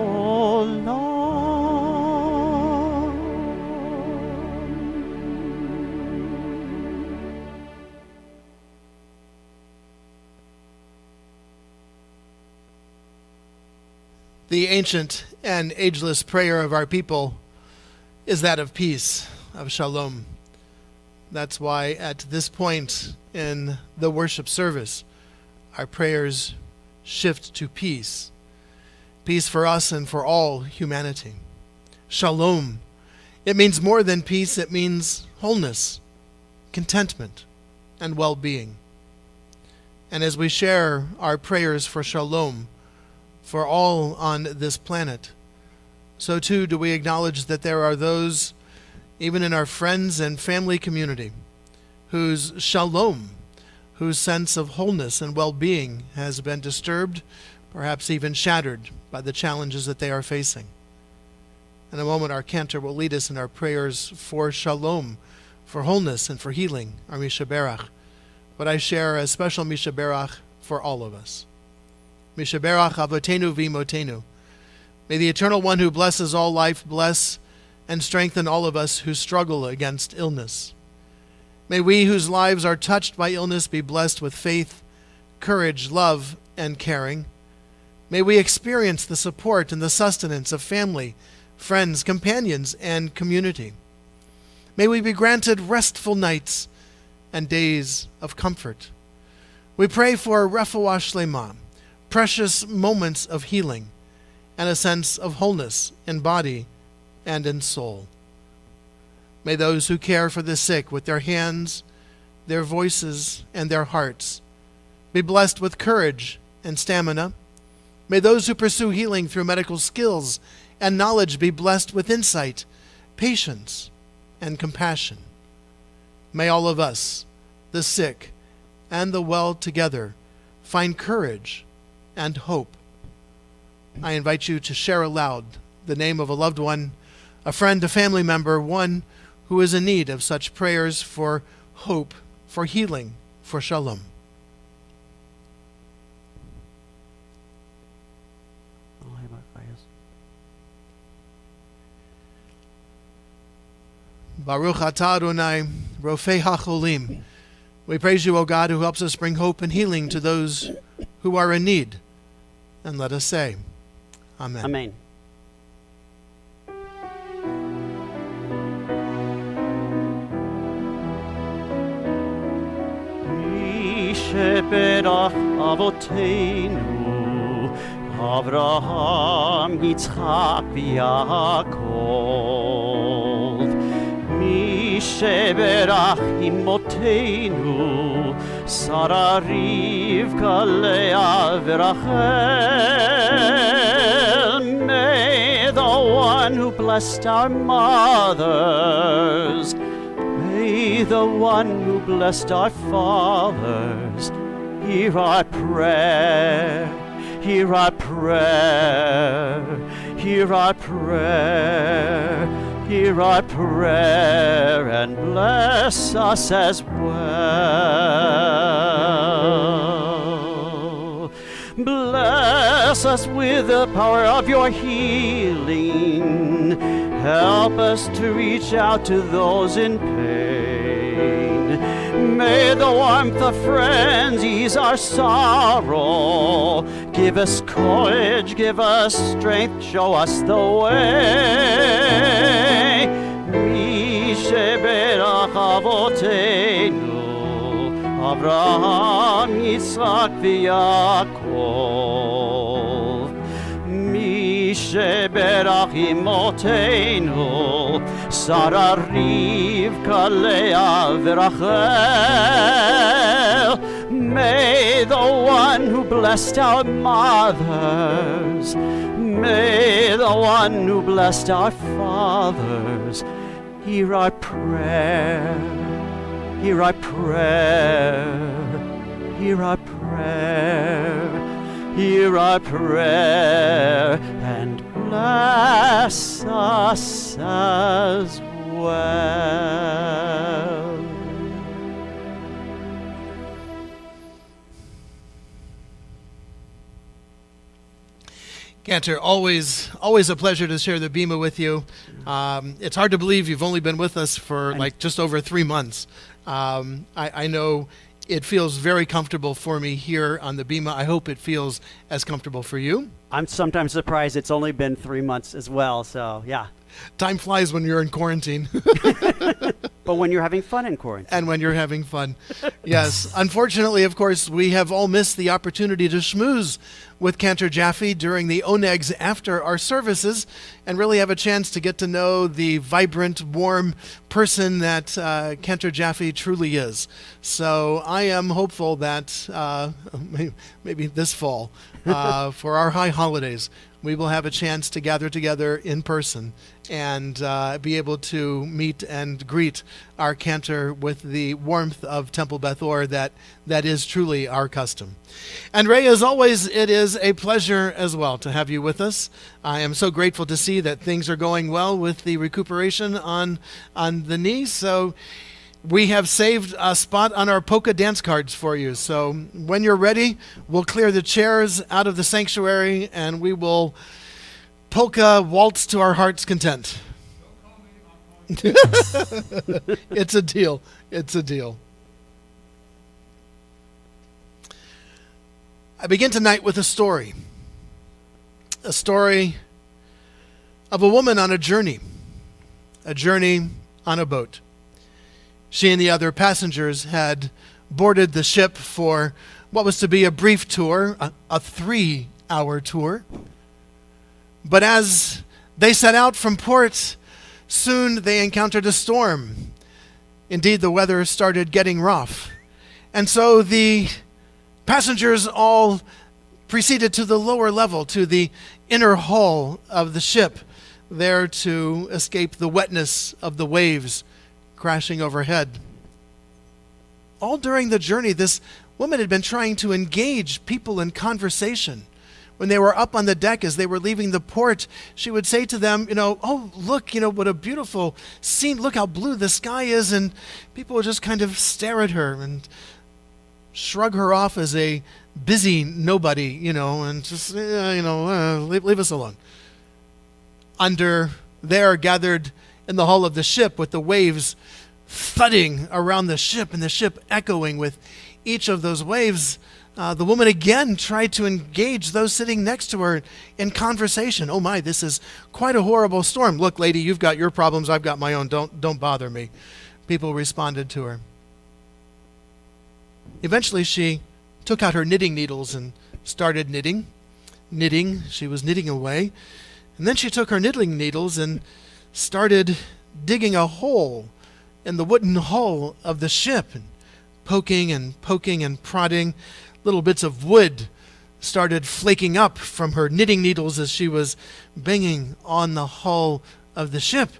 The ancient and ageless prayer of our people is that of peace, of shalom. That's why at this point in the worship service, our prayers shift to peace. Peace for us and for all humanity. Shalom. It means more than peace. It means wholeness, contentment, and well-being. And as we share our prayers for shalom for all on this planet, so too do we acknowledge that there are those, even in our friends and family community, whose shalom, whose sense of wholeness and well-being has been disturbed, perhaps even shattered by the challenges that they are facing. In a moment, our Cantor will lead us in our prayers for shalom, for wholeness and for healing, our Mishaberach. But I share a special Mishaberach for all of us. Mishaberach Avotenu V'Imotenu. May the Eternal One who blesses all life bless and strengthen all of us who struggle against illness. May we whose lives are touched by illness be blessed with faith, courage, love, and caring. May we experience the support and the sustenance of family, friends, companions, and community. May we be granted restful nights and days of comfort. We pray for refuah shlema, precious moments of healing, and a sense of wholeness in body and in soul. May those who care for the sick with their hands, their voices, and their hearts be blessed with courage and stamina. May those who pursue healing through medical skills and knowledge be blessed with insight, patience, and compassion. May all of us, the sick and the well together, find courage and hope. I invite you to share aloud the name of a loved one, a friend, a family member, one who is in need of such prayers for hope, for healing, for shalom. Baruch atah Adonai, Rofei HaCholim. We praise you, O God, who helps us bring hope and healing to those who are in need. And let us say, Amen. Amen. שברח אבותינו, אברהם, יצחק ויעקב. מי שברך אמותינו, שרה, רבקה, לאה ורחל. May the one who blessed our mothers, may the one who blessed our fathers, hear our prayer, hear our prayer, hear our prayer, hear our prayer, and bless us as well. Bless us with the power of your healing. Help us to reach out to those in pain. May the warmth of friends ease our sorrow. Give us courage, give us strength, show us the way. Mi sheberach avotenu, Avraham, Yitzhak v'Yaakov. Mi sheberach imotenu, Sarah, Rivka, Leah v'Rachel. May the one who blessed our mothers, may the one who blessed our fathers, hear our prayer, hear our prayer, hear our prayer, hear our prayer, and bless us as well. Cantor, always a pleasure to share the Bima with you. It's hard to believe you've only been with us for like just over 3 months. I know it feels very comfortable for me here on the Bima. I hope it feels as comfortable for you. I'm sometimes surprised it's only been 3 months as well, so yeah. Time flies when you're in quarantine. But when you're having fun in quarantine. And when you're having fun. Yes. Unfortunately, of course, we have all missed the opportunity to schmooze with Cantor Jaffe during the onegs after our services and really have a chance to get to know the vibrant, warm person that Cantor Jaffe truly is. So I am hopeful that maybe this fall, for our high holidays, we will have a chance to gather together in person and be able to meet and greet our Cantor with the warmth of Temple Beth Or that is truly our custom. And Ray, as always, it is a pleasure as well to have you with us. I am so grateful to see that things are going well with the recuperation on the knee. So we have saved a spot on our polka dance cards for you. So when you're ready, we'll clear the chairs out of the sanctuary and we will polka waltz to our heart's content. It's a deal. It's a deal. I begin tonight with a story of a woman on a journey on a boat. She and the other passengers had boarded the ship for what was to be a brief tour, a 3-hour tour. But as they set out from port, soon they encountered a storm. Indeed, the weather started getting rough. And so the passengers all proceeded to the lower level, to the inner hull of the ship, there to escape the wetness of the waves crashing overhead. All during the journey, this woman had been trying to engage people in conversation. When they were up on the deck, as they were leaving the port, she would say to them, oh, look, what a beautiful scene. Look how blue the sky is. And people would just kind of stare at her and shrug her off as a busy nobody, and just, leave us alone. Under there, gathered in the hull of the ship, with the waves thudding around the ship and the ship echoing with each of those waves, the woman again tried to engage those sitting next to her in conversation. Oh my, this is quite a horrible storm. Look, lady, you've got your problems, I've got my own. Don't bother me. People responded to her. Eventually she took out her knitting needles and started knitting. She was knitting away. And then she took her knitting needles and started digging a hole in the wooden hull of the ship, and poking and prodding. Little bits of wood started flaking up from her knitting needles as she was banging on the hull of the ship.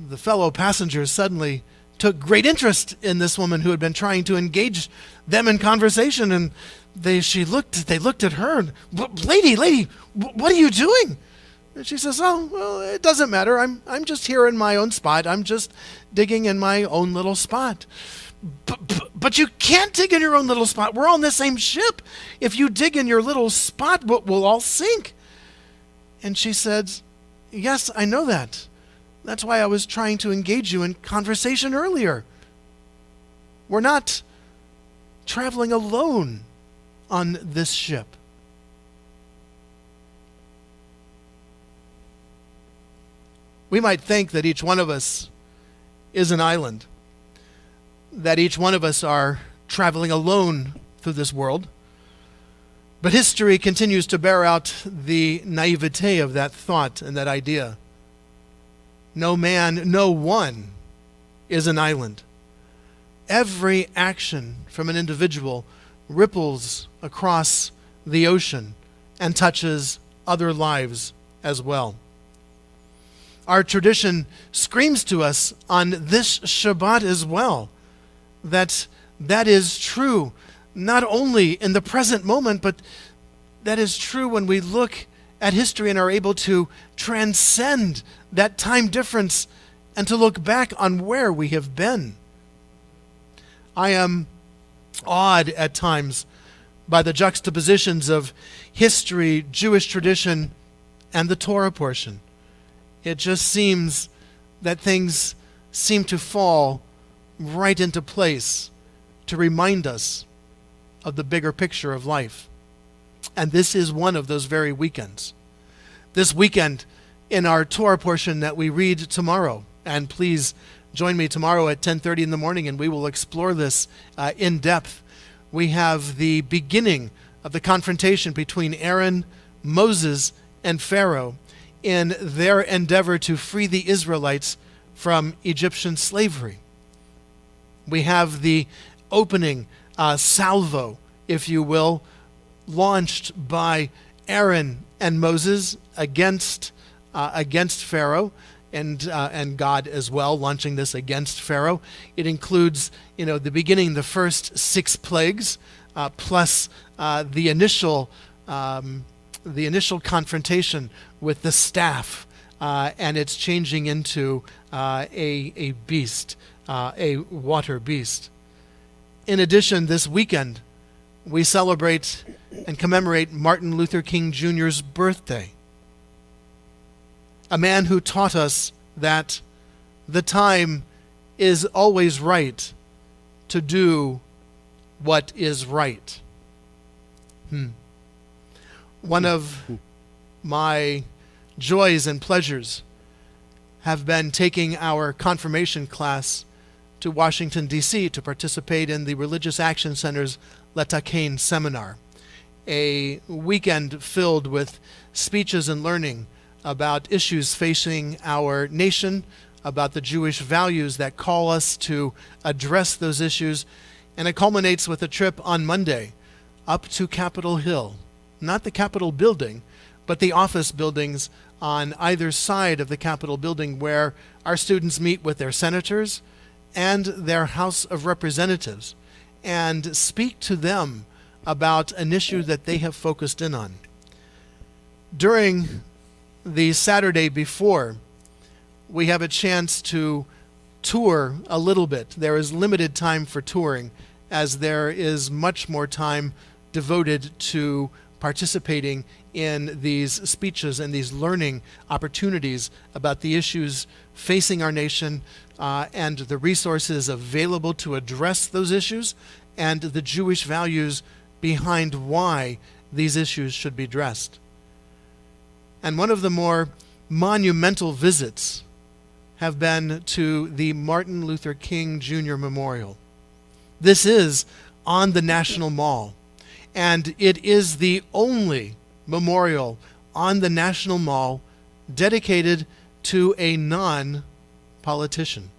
The fellow passengers suddenly took great interest in this woman who had been trying to engage them in conversation, and they looked at her and, lady, what are you doing? And she says, oh, well, it doesn't matter. I'm just here in my own spot. I'm just digging in my own little spot. But you can't dig in your own little spot. We're on the same ship. If you dig in your little spot, we'll all sink. And she said, yes, I know that. That's why I was trying to engage you in conversation earlier. We're not traveling alone on this ship. We might think that each one of us is an island, that each one of us are traveling alone through this world. But history continues to bear out the naivete of that thought and that idea. No man, no one is an island. Every action from an individual ripples across the ocean and touches other lives as well. Our tradition screams to us on this Shabbat as well that is true not only in the present moment, but that is true when we look at history and are able to transcend that time difference and to look back on where we have been. I am awed at times by the juxtapositions of history, Jewish tradition, and the Torah portion. It just seems that things seem to fall right into place to remind us of the bigger picture of life. And this is one of those very weekends. This weekend in our Torah portion that we read tomorrow, and please join me tomorrow at 10:30 in the morning and we will explore this in depth. We have the beginning of the confrontation between Aaron, Moses, and Pharaoh in their endeavor to free the Israelites from Egyptian slavery. We have the opening salvo, if you will, launched by Aaron and Moses against Pharaoh, and God as well, launching this against Pharaoh. It includes, the beginning, the first 6 plagues, plus the initial confrontation with the staff, and it's changing into a beast, a water beast. In addition, this weekend, we celebrate and commemorate Martin Luther King Jr.'s birthday. A man who taught us that the time is always right to do what is right. One of my joys and pleasures have been taking our confirmation class to Washington, D.C. to participate in the Religious Action Center's Letakein seminar, a weekend filled with speeches and learning about issues facing our nation, about the Jewish values that call us to address those issues, and it culminates with a trip on Monday up to Capitol Hill, not the Capitol building, but the office buildings on either side of the Capitol building where our students meet with their senators and their House of Representatives and speak to them about an issue that they have focused in on. During the Saturday before, we have a chance to tour a little bit. There is limited time for touring, as there is much more time devoted to participating in these speeches and these learning opportunities about the issues facing our nation and the resources available to address those issues and the Jewish values behind why these issues should be addressed. And one of the more monumental visits have been to the Martin Luther King Jr. Memorial. This is on the National Mall. And it is the only memorial on the National Mall dedicated to a non-politician.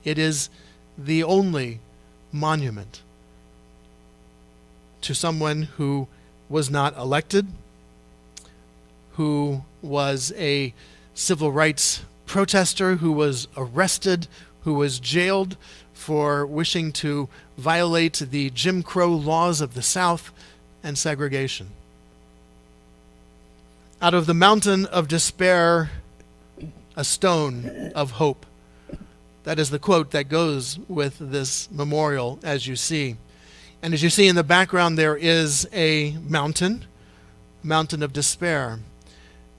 It is the only monument to someone who was not elected, who was a civil rights protester, who was arrested, who was jailed for wishing to violate the Jim Crow laws of the South and segregation. Out of the mountain of despair, a stone of hope. That is the quote that goes with this memorial, as you see. And as you see in the background, there is a mountain of despair.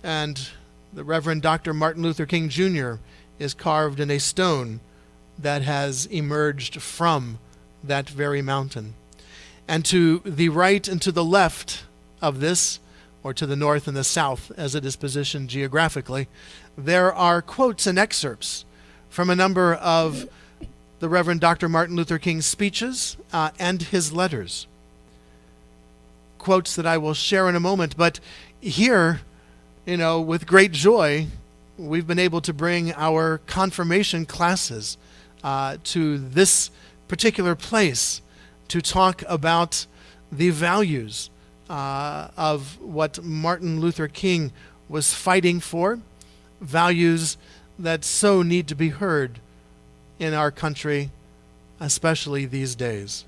And the Reverend Dr. Martin Luther King Jr. is carved in a stone that has emerged from that very mountain. And to the right and to the left of this, or to the north and the south as it is positioned geographically, there are quotes and excerpts from a number of the Reverend Dr. Martin Luther King's speeches and his letters. Quotes that I will share in a moment, but here, with great joy, we've been able to bring our confirmation classes to this particular place to talk about the values of what Martin Luther King was fighting for, values that so need to be heard in our country, especially these days.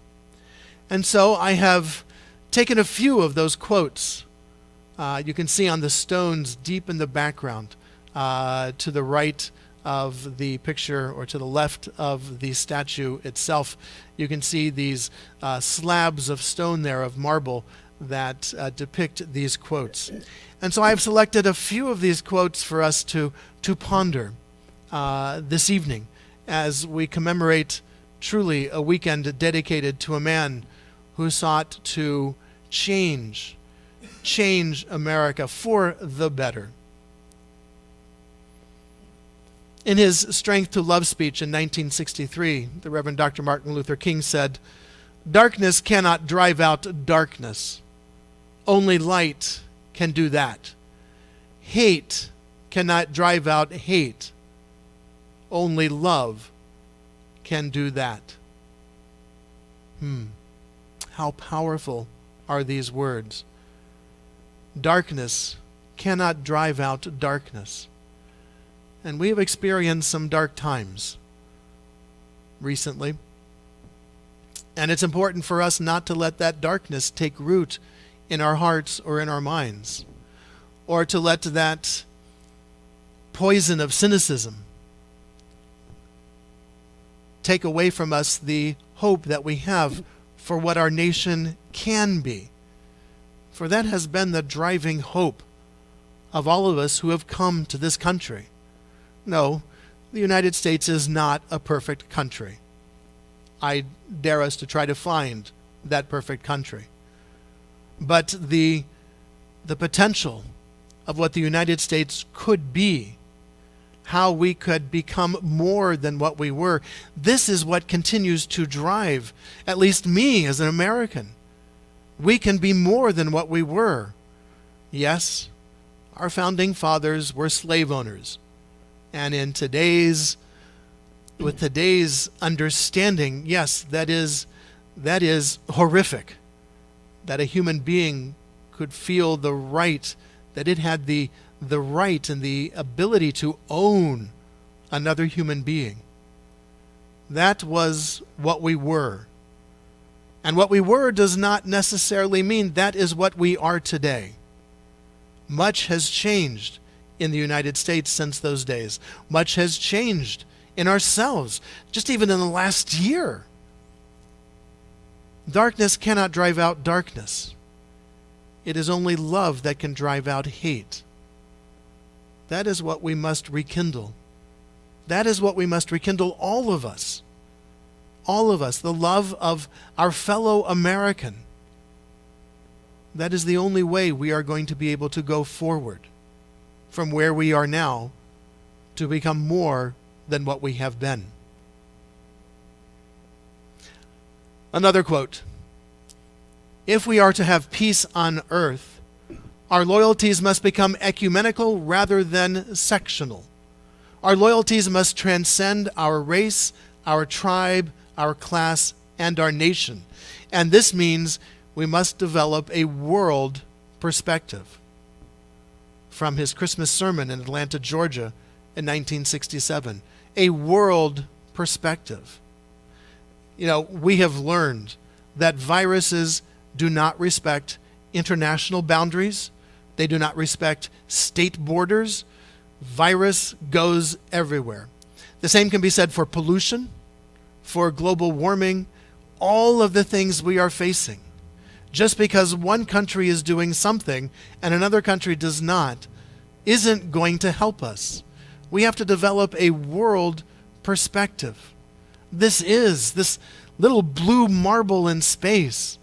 And so I have taken a few of those quotes. You can see on the stones deep in the background, to the right of the picture or to the left of the statue itself, you can see these slabs of stone there, of marble, that depict these quotes. And so I have selected a few of these quotes for us to ponder this evening as we commemorate truly a weekend dedicated to a man who sought to change America for the better. In his Strength to Love speech in 1963, the Reverend Dr. Martin Luther King said, "Darkness cannot drive out darkness. Only light can do that. Hate cannot drive out hate. Only love can do that." How powerful are these words? Darkness cannot drive out darkness. And we have experienced some dark times recently. And it's important for us not to let that darkness take root in our hearts or in our minds, or to let that poison of cynicism take away from us the hope that we have for what our nation can be. For that has been the driving hope of all of us who have come to this country. No, the United States is not a perfect country. I dare us to try to find that perfect country. But the potential of what the United States could be, how we could become more than what we were, this is what continues to drive, at least me as an American. We can be more than what we were. Yes, our founding fathers were slave owners. And with today's understanding, yes, that is horrific, that a human being could feel the right, that it had the right and the ability to own another human being. That was what we were. And what we were does not necessarily mean that is what we are today. Much has changed in the United States since those days. Much has changed in ourselves, just even in the last year. Darkness cannot drive out darkness. It is only love that can drive out hate. That is what we must rekindle. That is what we must rekindle, all of us. All of us, the love of our fellow American. That is the only way we are going to be able to go forward from where we are now to become more than what we have been. Another quote. If we are to have peace on earth, our loyalties must become ecumenical rather than sectional. Our loyalties must transcend our race, our tribe, our class, and our nation. And this means we must develop a world perspective. From his Christmas sermon in Atlanta, Georgia in 1967, a world perspective. You know, we have learned that viruses do not respect international boundaries. They do not respect state borders. Virus goes everywhere. The same can be said for pollution, for global warming, all of the things we are facing. Just because one country is doing something and another country does not, isn't going to help us. We have to develop a world perspective. This little blue marble in space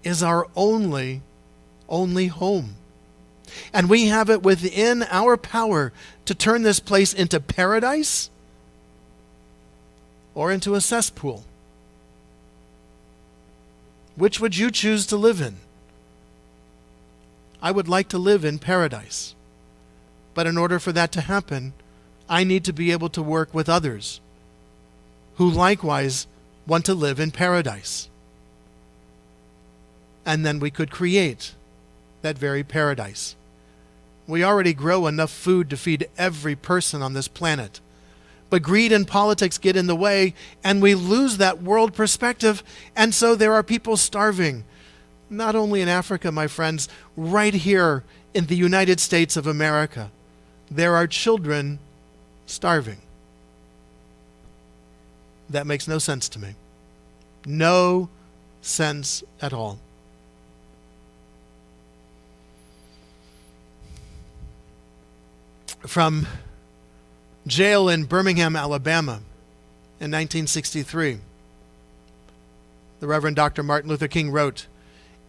is our only home. And we have it within our power to turn this place into paradise or into a cesspool. Which would you choose to live in? I would like to live in paradise. But in order for that to happen, I need to be able to work with others who likewise want to live in paradise. And then we could create that very paradise. We already grow enough food to feed every person on this planet. But greed and politics get in the way, and we lose that world perspective, and so there are people starving. Not only in Africa, my friends, right here in the United States of America, there are children starving. That makes no sense to me. No sense at all. From jail in Birmingham, Alabama in 1963, the Reverend Dr. Martin Luther King wrote,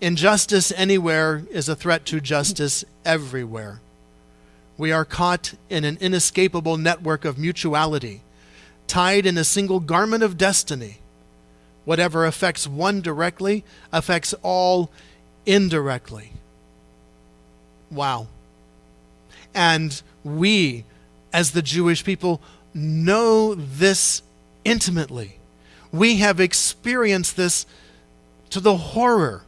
"Injustice anywhere is a threat to justice everywhere. We are caught in an inescapable network of mutuality, tied in a single garment of destiny. Whatever affects one directly affects all indirectly." Wow. And we, as the Jewish people, know this intimately. We have experienced this to the horror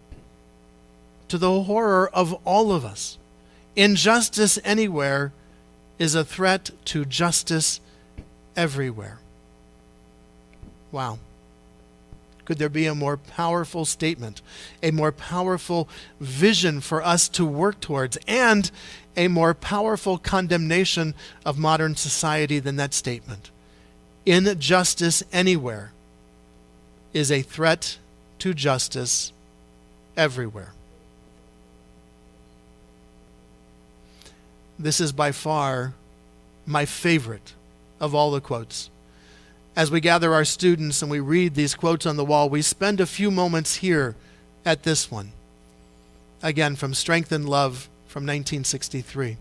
of all of us. Injustice anywhere is a threat to justice everywhere. Wow. Could there be a more powerful statement, a more powerful vision for us to work towards, and a more powerful condemnation of modern society than that statement? Injustice anywhere is a threat to justice everywhere. This is by far my favorite of all the quotes. As we gather our students and we read these quotes on the wall, we spend a few moments here at this one. Again, from Strength and Love from 1963.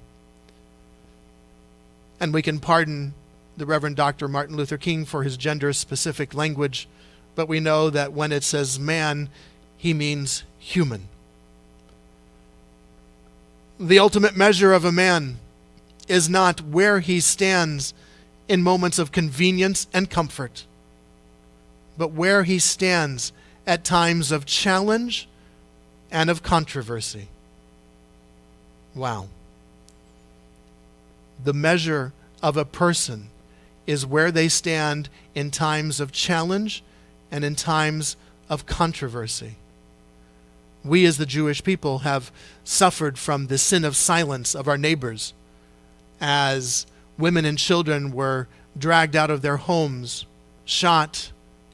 And we can pardon the Reverend Dr. Martin Luther King for his gender-specific language, but we know that when it says man, he means human. The ultimate measure of a man is not where he stands in moments of convenience and comfort, but where he stands at times of challenge and of controversy. Wow. The measure of a person is where they stand in times of challenge and in times of controversy. We as the Jewish people have suffered from the sin of silence of our neighbors as women and children were dragged out of their homes, shot,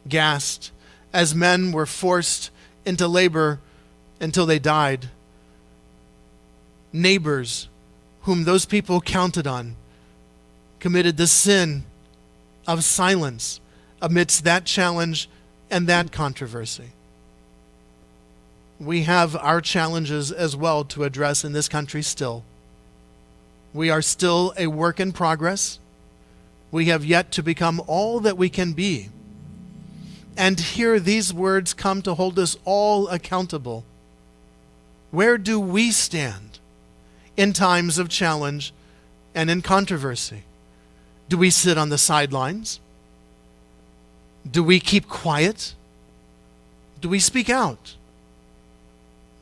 gassed, as men were forced into labor until they died. Neighbors whom those people counted on committed the sin of silence amidst that challenge and that controversy. We have our challenges as well to address in this country still. We are still a work in progress. We have yet to become all that we can be. And here these words come to hold us all accountable. Where do we stand in times of challenge and in controversy? Do we sit on the sidelines? Do we keep quiet? Do we speak out?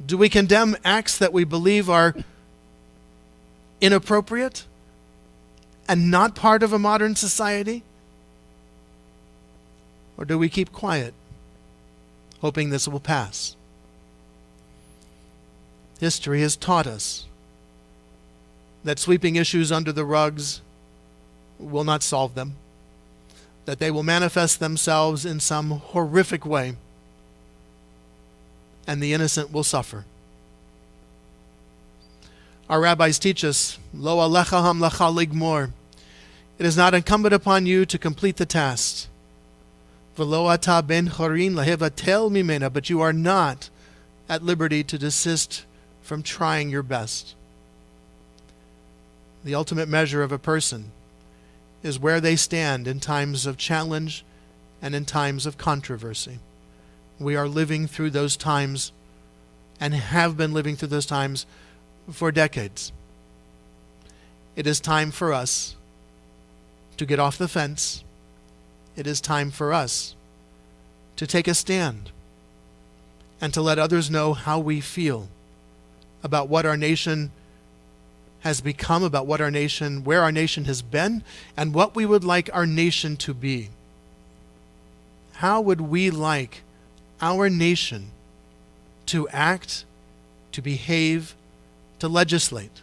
Do we condemn acts that we believe are inappropriate and not part of a modern society? Or do we keep quiet, hoping this will pass? History has taught us that sweeping issues under the rugs will not solve them, that they will manifest themselves in some horrific way, and the innocent will suffer. Our rabbis teach us, Lo alecha hamlacha ligmor. It is not incumbent upon you to complete the task. V'lo ata ben chorin lahevatel mimena, but you are not at liberty to desist from trying your best. The ultimate measure of a person is where they stand in times of challenge and in times of controversy. We are living through those times and have been living through those times for decades. It is time for us to get off the fence. It is time for us to take a stand and to let others know how we feel about what our nation has become, about what our nation, where our nation has been, and what we would like our nation to be. How would we like our nation to act, to behave, to legislate?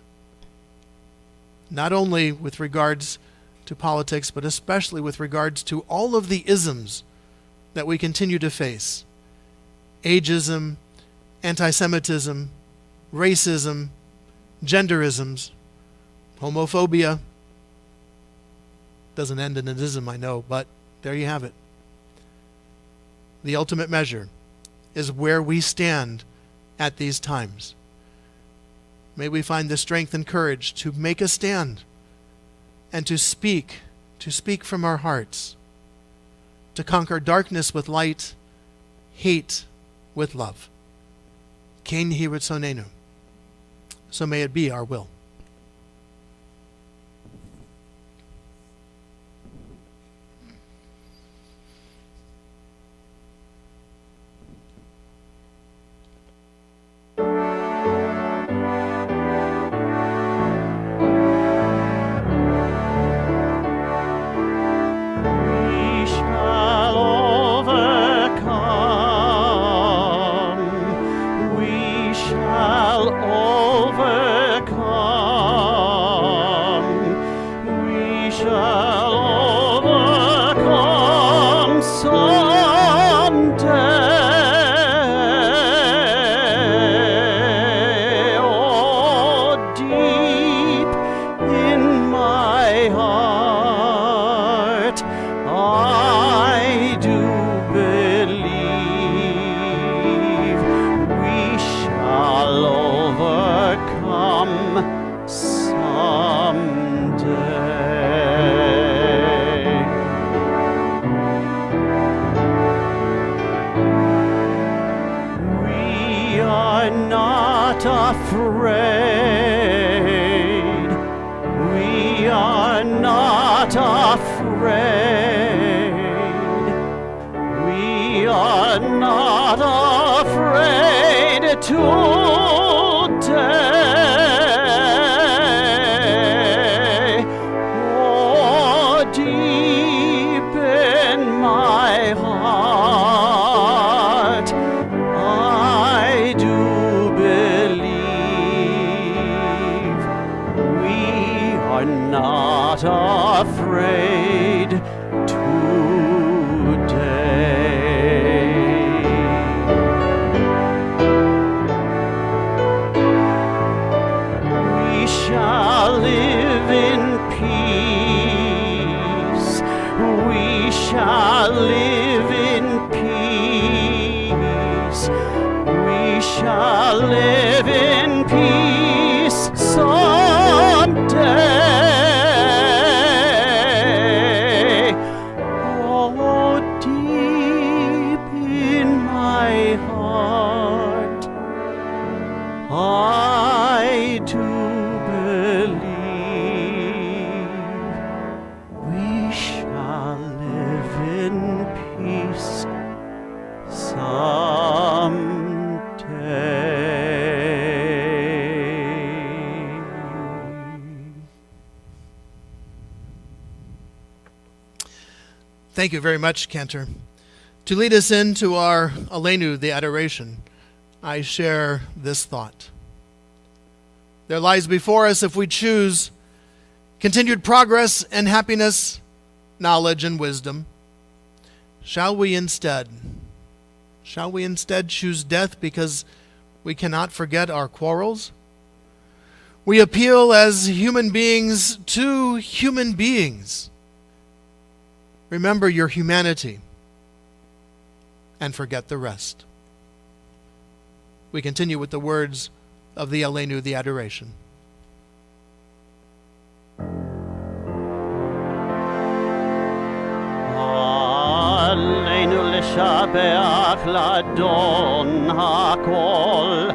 Not only with regards to politics, but especially with regards to all of the isms that we continue to face. Ageism, anti-Semitism, racism, genderisms, homophobia. Doesn't end in an ism, I know, but there you have it. The ultimate measure is where we stand at these times. May we find the strength and courage to make a stand and to speak from our hearts, to conquer darkness with light, hate with love. Ken hi ritzonenu. So may it be our will. We shall overcome. We shall overcome. We shall overcome someday. Oh, deep in my heart, I do believe we shall overcome someday. We are not afraid. We are not afraid. We are not afraid today. Oh, deep in my heart, I do believe we are not afraid today. We shall live in peace. We shall live in peace. We shall live in peace someday. Oh, deep Thank you very much, Cantor. To lead us into our Aleinu, the adoration, I share this thought. There lies before us, if we choose, continued progress and happiness, knowledge and wisdom. Shall we instead choose death because we cannot forget our quarrels? We appeal as human beings to human beings. Remember your humanity and forget the rest. We continue with the words of the Aleinu, the adoration. עלינו לשבח לאדון הכל,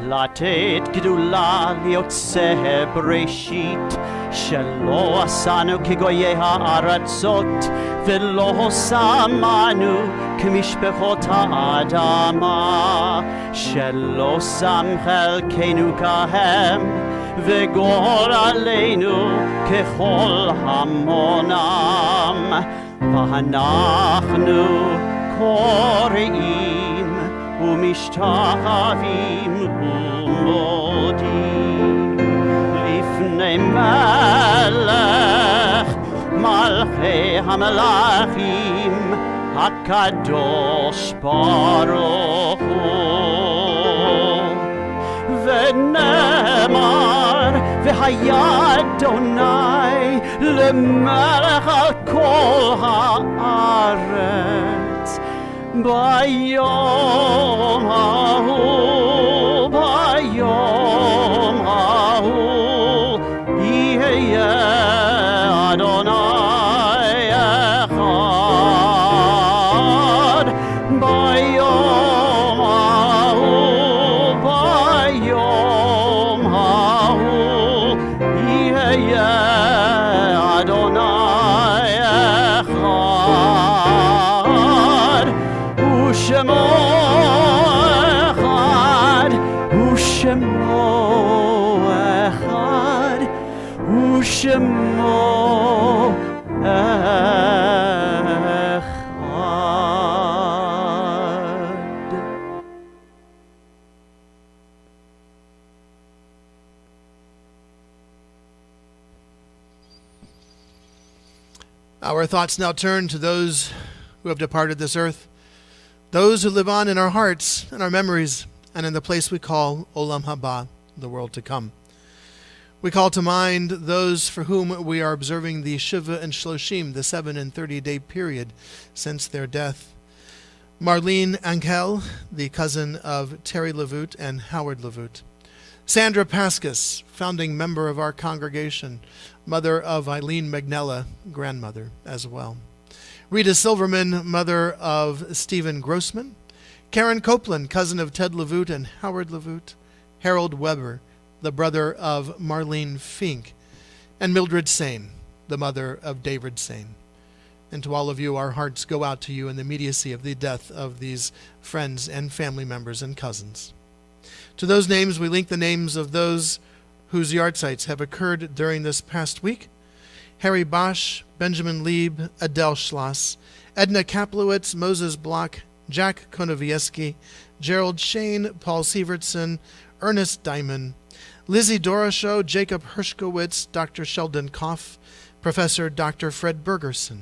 לתת גדולה ליוצא בראשית, שלא עשנו כגויי הארצות, ולא שמנו כמשפחות האדמה, שלא שם חלקנו כהם, וגורלנו ככל המונם. ואנחנו קוראים ומשתחווים ומודים לפני מלך מלכי המלכים הקדוש ברוך הוא. ונאמר והיה אדוני למלך על כל הארץ ביום ההוא יהיה אדוני אחד ביום ההוא יהיה אדוני אחד ושמו אחד ושמו אחד. Our thoughts now turn to those who have departed this earth, those who live on in our hearts and our memories and in the place we call Olam Haba, the world to come. We call to mind those for whom we are observing the Shiva and Shloshim, the 7 and 30-day period since their death. Marlene Angel, the cousin of Terry Levoot and Howard Levoot. Sandra Pascas, founding member of our congregation, mother of Eileen Magnella, grandmother as well. Rita Silverman, mother of Stephen Grossman. Karen Copeland, cousin of Ted Levoot and Howard Levoot. Harold Weber, the brother of Marlene Fink. And Mildred Sain, the mother of David Sain. And to all of you, our hearts go out to you in the immediacy of the death of these friends and family members and cousins. To those names, we link the names of those whose yahrzeits have occurred during this past week. Harry Bosch, Benjamin Lieb, Adele Schloss, Edna Kaplowitz, Moses Block, Jack Konovieski, Gerald Shane, Paul Sievertson, Ernest Diamond, Lizzie Doroshow, Jacob Hershkowitz, Dr. Sheldon Koff, Professor Dr. Fred Bergerson,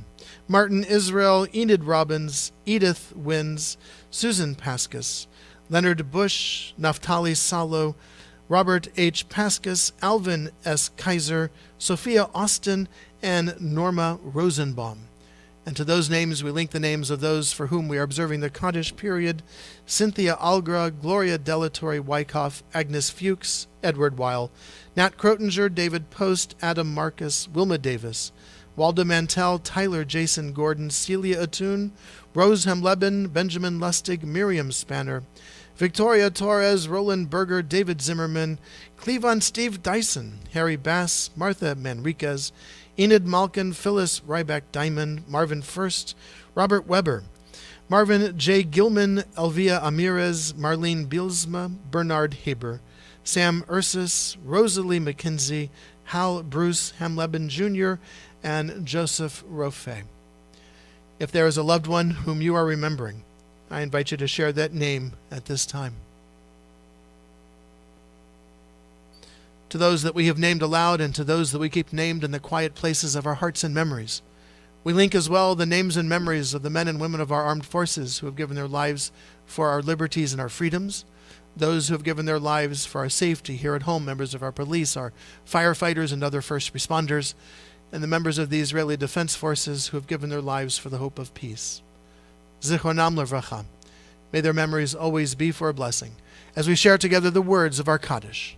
Martin Israel, Enid Robbins, Edith Wins, Susan Pascas, Leonard Bush, Naftali Salo, Robert H. Pascas, Alvin S. Kaiser, Sophia Austin, and Norma Rosenbaum. And to those names, we link the names of those for whom we are observing the Kaddish period: Cynthia Algra, Gloria Delatory Wyckoff, Agnes Fuchs, Edward Weil, Nat Krotinger, David Post, Adam Marcus, Wilma Davis, Waldo Mantell, Tyler Jason Gordon, Celia Atun, Rose Hemleben, Benjamin Lustig, Miriam Spanner, Victoria Torres, Roland Berger, David Zimmerman, Cleavon Steve Dyson, Harry Bass, Martha Manriquez, Enid Malkin, Phyllis Ryback Diamond, Marvin First, Robert Weber, Marvin J. Gilman, Elvia Amirez, Marlene Bielsma, Bernard Haber, Sam Ursus, Rosalie McKenzie, Hal Bruce Hamleben Jr., and Joseph Rofe. If there is a loved one whom you are remembering, I invite you to share that name at this time. To those that we have named aloud and to those that we keep named in the quiet places of our hearts and memories, we link as well the names and memories of the men and women of our armed forces who have given their lives for our liberties and our freedoms, those who have given their lives for our safety here at home, members of our police, our firefighters and other first responders, and the members of the Israeli Defense Forces who have given their lives for the hope of peace. Zichronam levracha. May their memories always be for a blessing, as we share together the words of our Kaddish.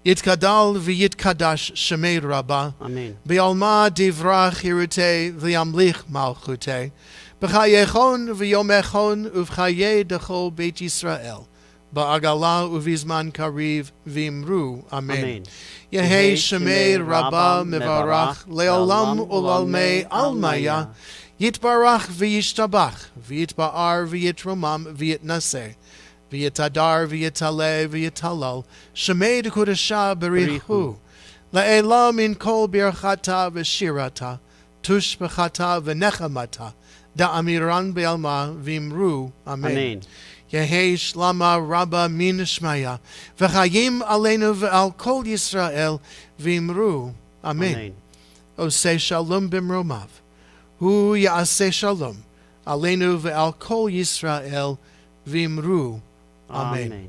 Yitkadal v'yitkadash shemei Rabbah. Amen. B'alma divrach hirute v'yamlich malchute. B'chayechon v'yomechon uv'chaye dechol Beit Yisrael. Ba'agala uvizman kariv v'imru. Amen. Amen. Yehei shemei Rabbah mevarach leolam ulalmei almaya. Yitbarach v'yishtabach v'yitba'ar v'yitromam v'yitnaseh. V'yitadar v'yitaleh v'yitalal shemei dekudasha berichu la'elam min kol birchata v'shirata tush b'chata v'nechamata da'amiran be'alma v'imru. Amen. Amen. Yehei shlama rabba min shmaya v'chayim aleinu v'al kol Yisrael v'imru. Amen. Amen. Oseh shalom b'mromav hu ya'aseh shalom aleinu v'al kol Yisrael v'imru. Amen.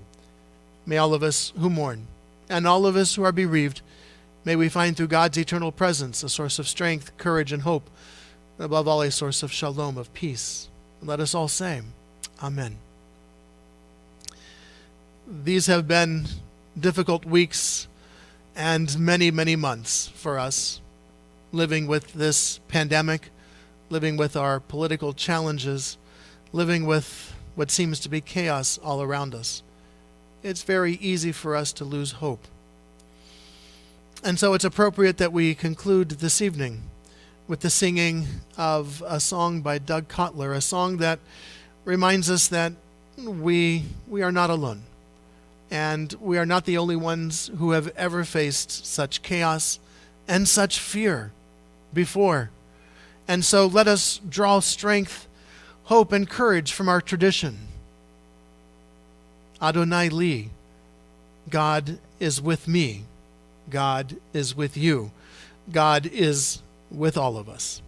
May all of us who mourn and all of us who are bereaved, may we find through God's eternal presence a source of strength, courage, and hope, and above all a source of shalom, of peace. Let us all say, Amen. These have been difficult weeks and many, many months for us, living with this pandemic, living with our political challenges, living with what seems to be chaos all around us. It's very easy for us to lose hope. And so it's appropriate that we conclude this evening with the singing of a song by Doug Kotler, a song that reminds us that we are not alone. And we are not the only ones who have ever faced such chaos and such fear before. And so let us draw strength, hope, and courage from our tradition. Adonai li, God is with me. God is with you. God is with all of us.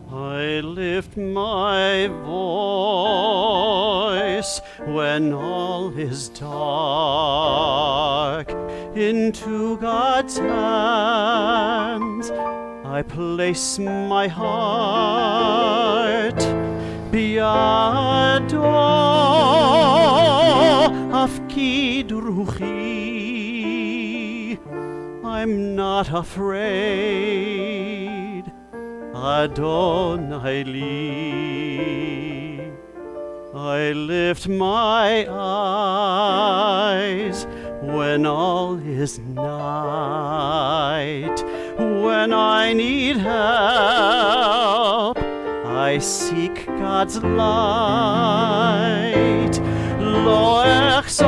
I lift my voice when all is dark. Into God's hands I place my heart. Biado afkid ruchi. I'm not afraid. Adonai li. I lift my eyes when all is night. When I need help, I seek God's light. Lo echsar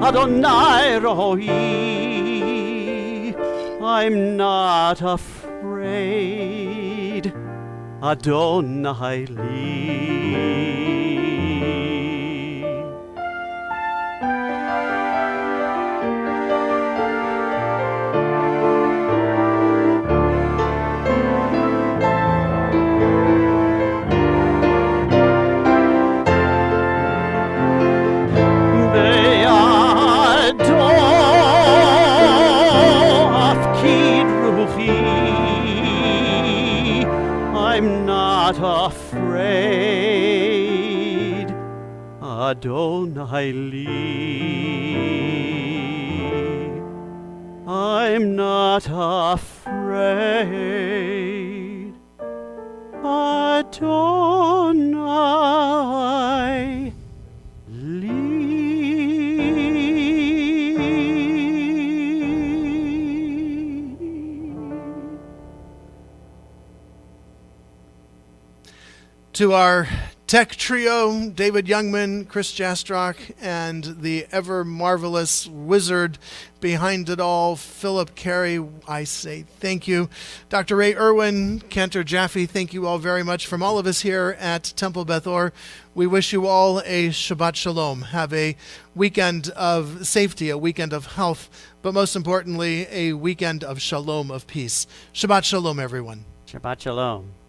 Adonai rohi. I'm not afraid. Adonai li. I'm not afraid. Adonai li. I'm not afraid. Adonai li. To our tech trio, David Youngman, Chris Jastrock, and the ever marvelous wizard behind it all, Philip Carey, I say thank you. Dr. Ray Irwin, Cantor, Jaffe, thank you all very much. From all of us here at Temple Beth Or, we wish you all a Shabbat shalom. Have a weekend of safety, a weekend of health, but most importantly, a weekend of shalom, of peace. Shabbat shalom, everyone. Shabbat shalom.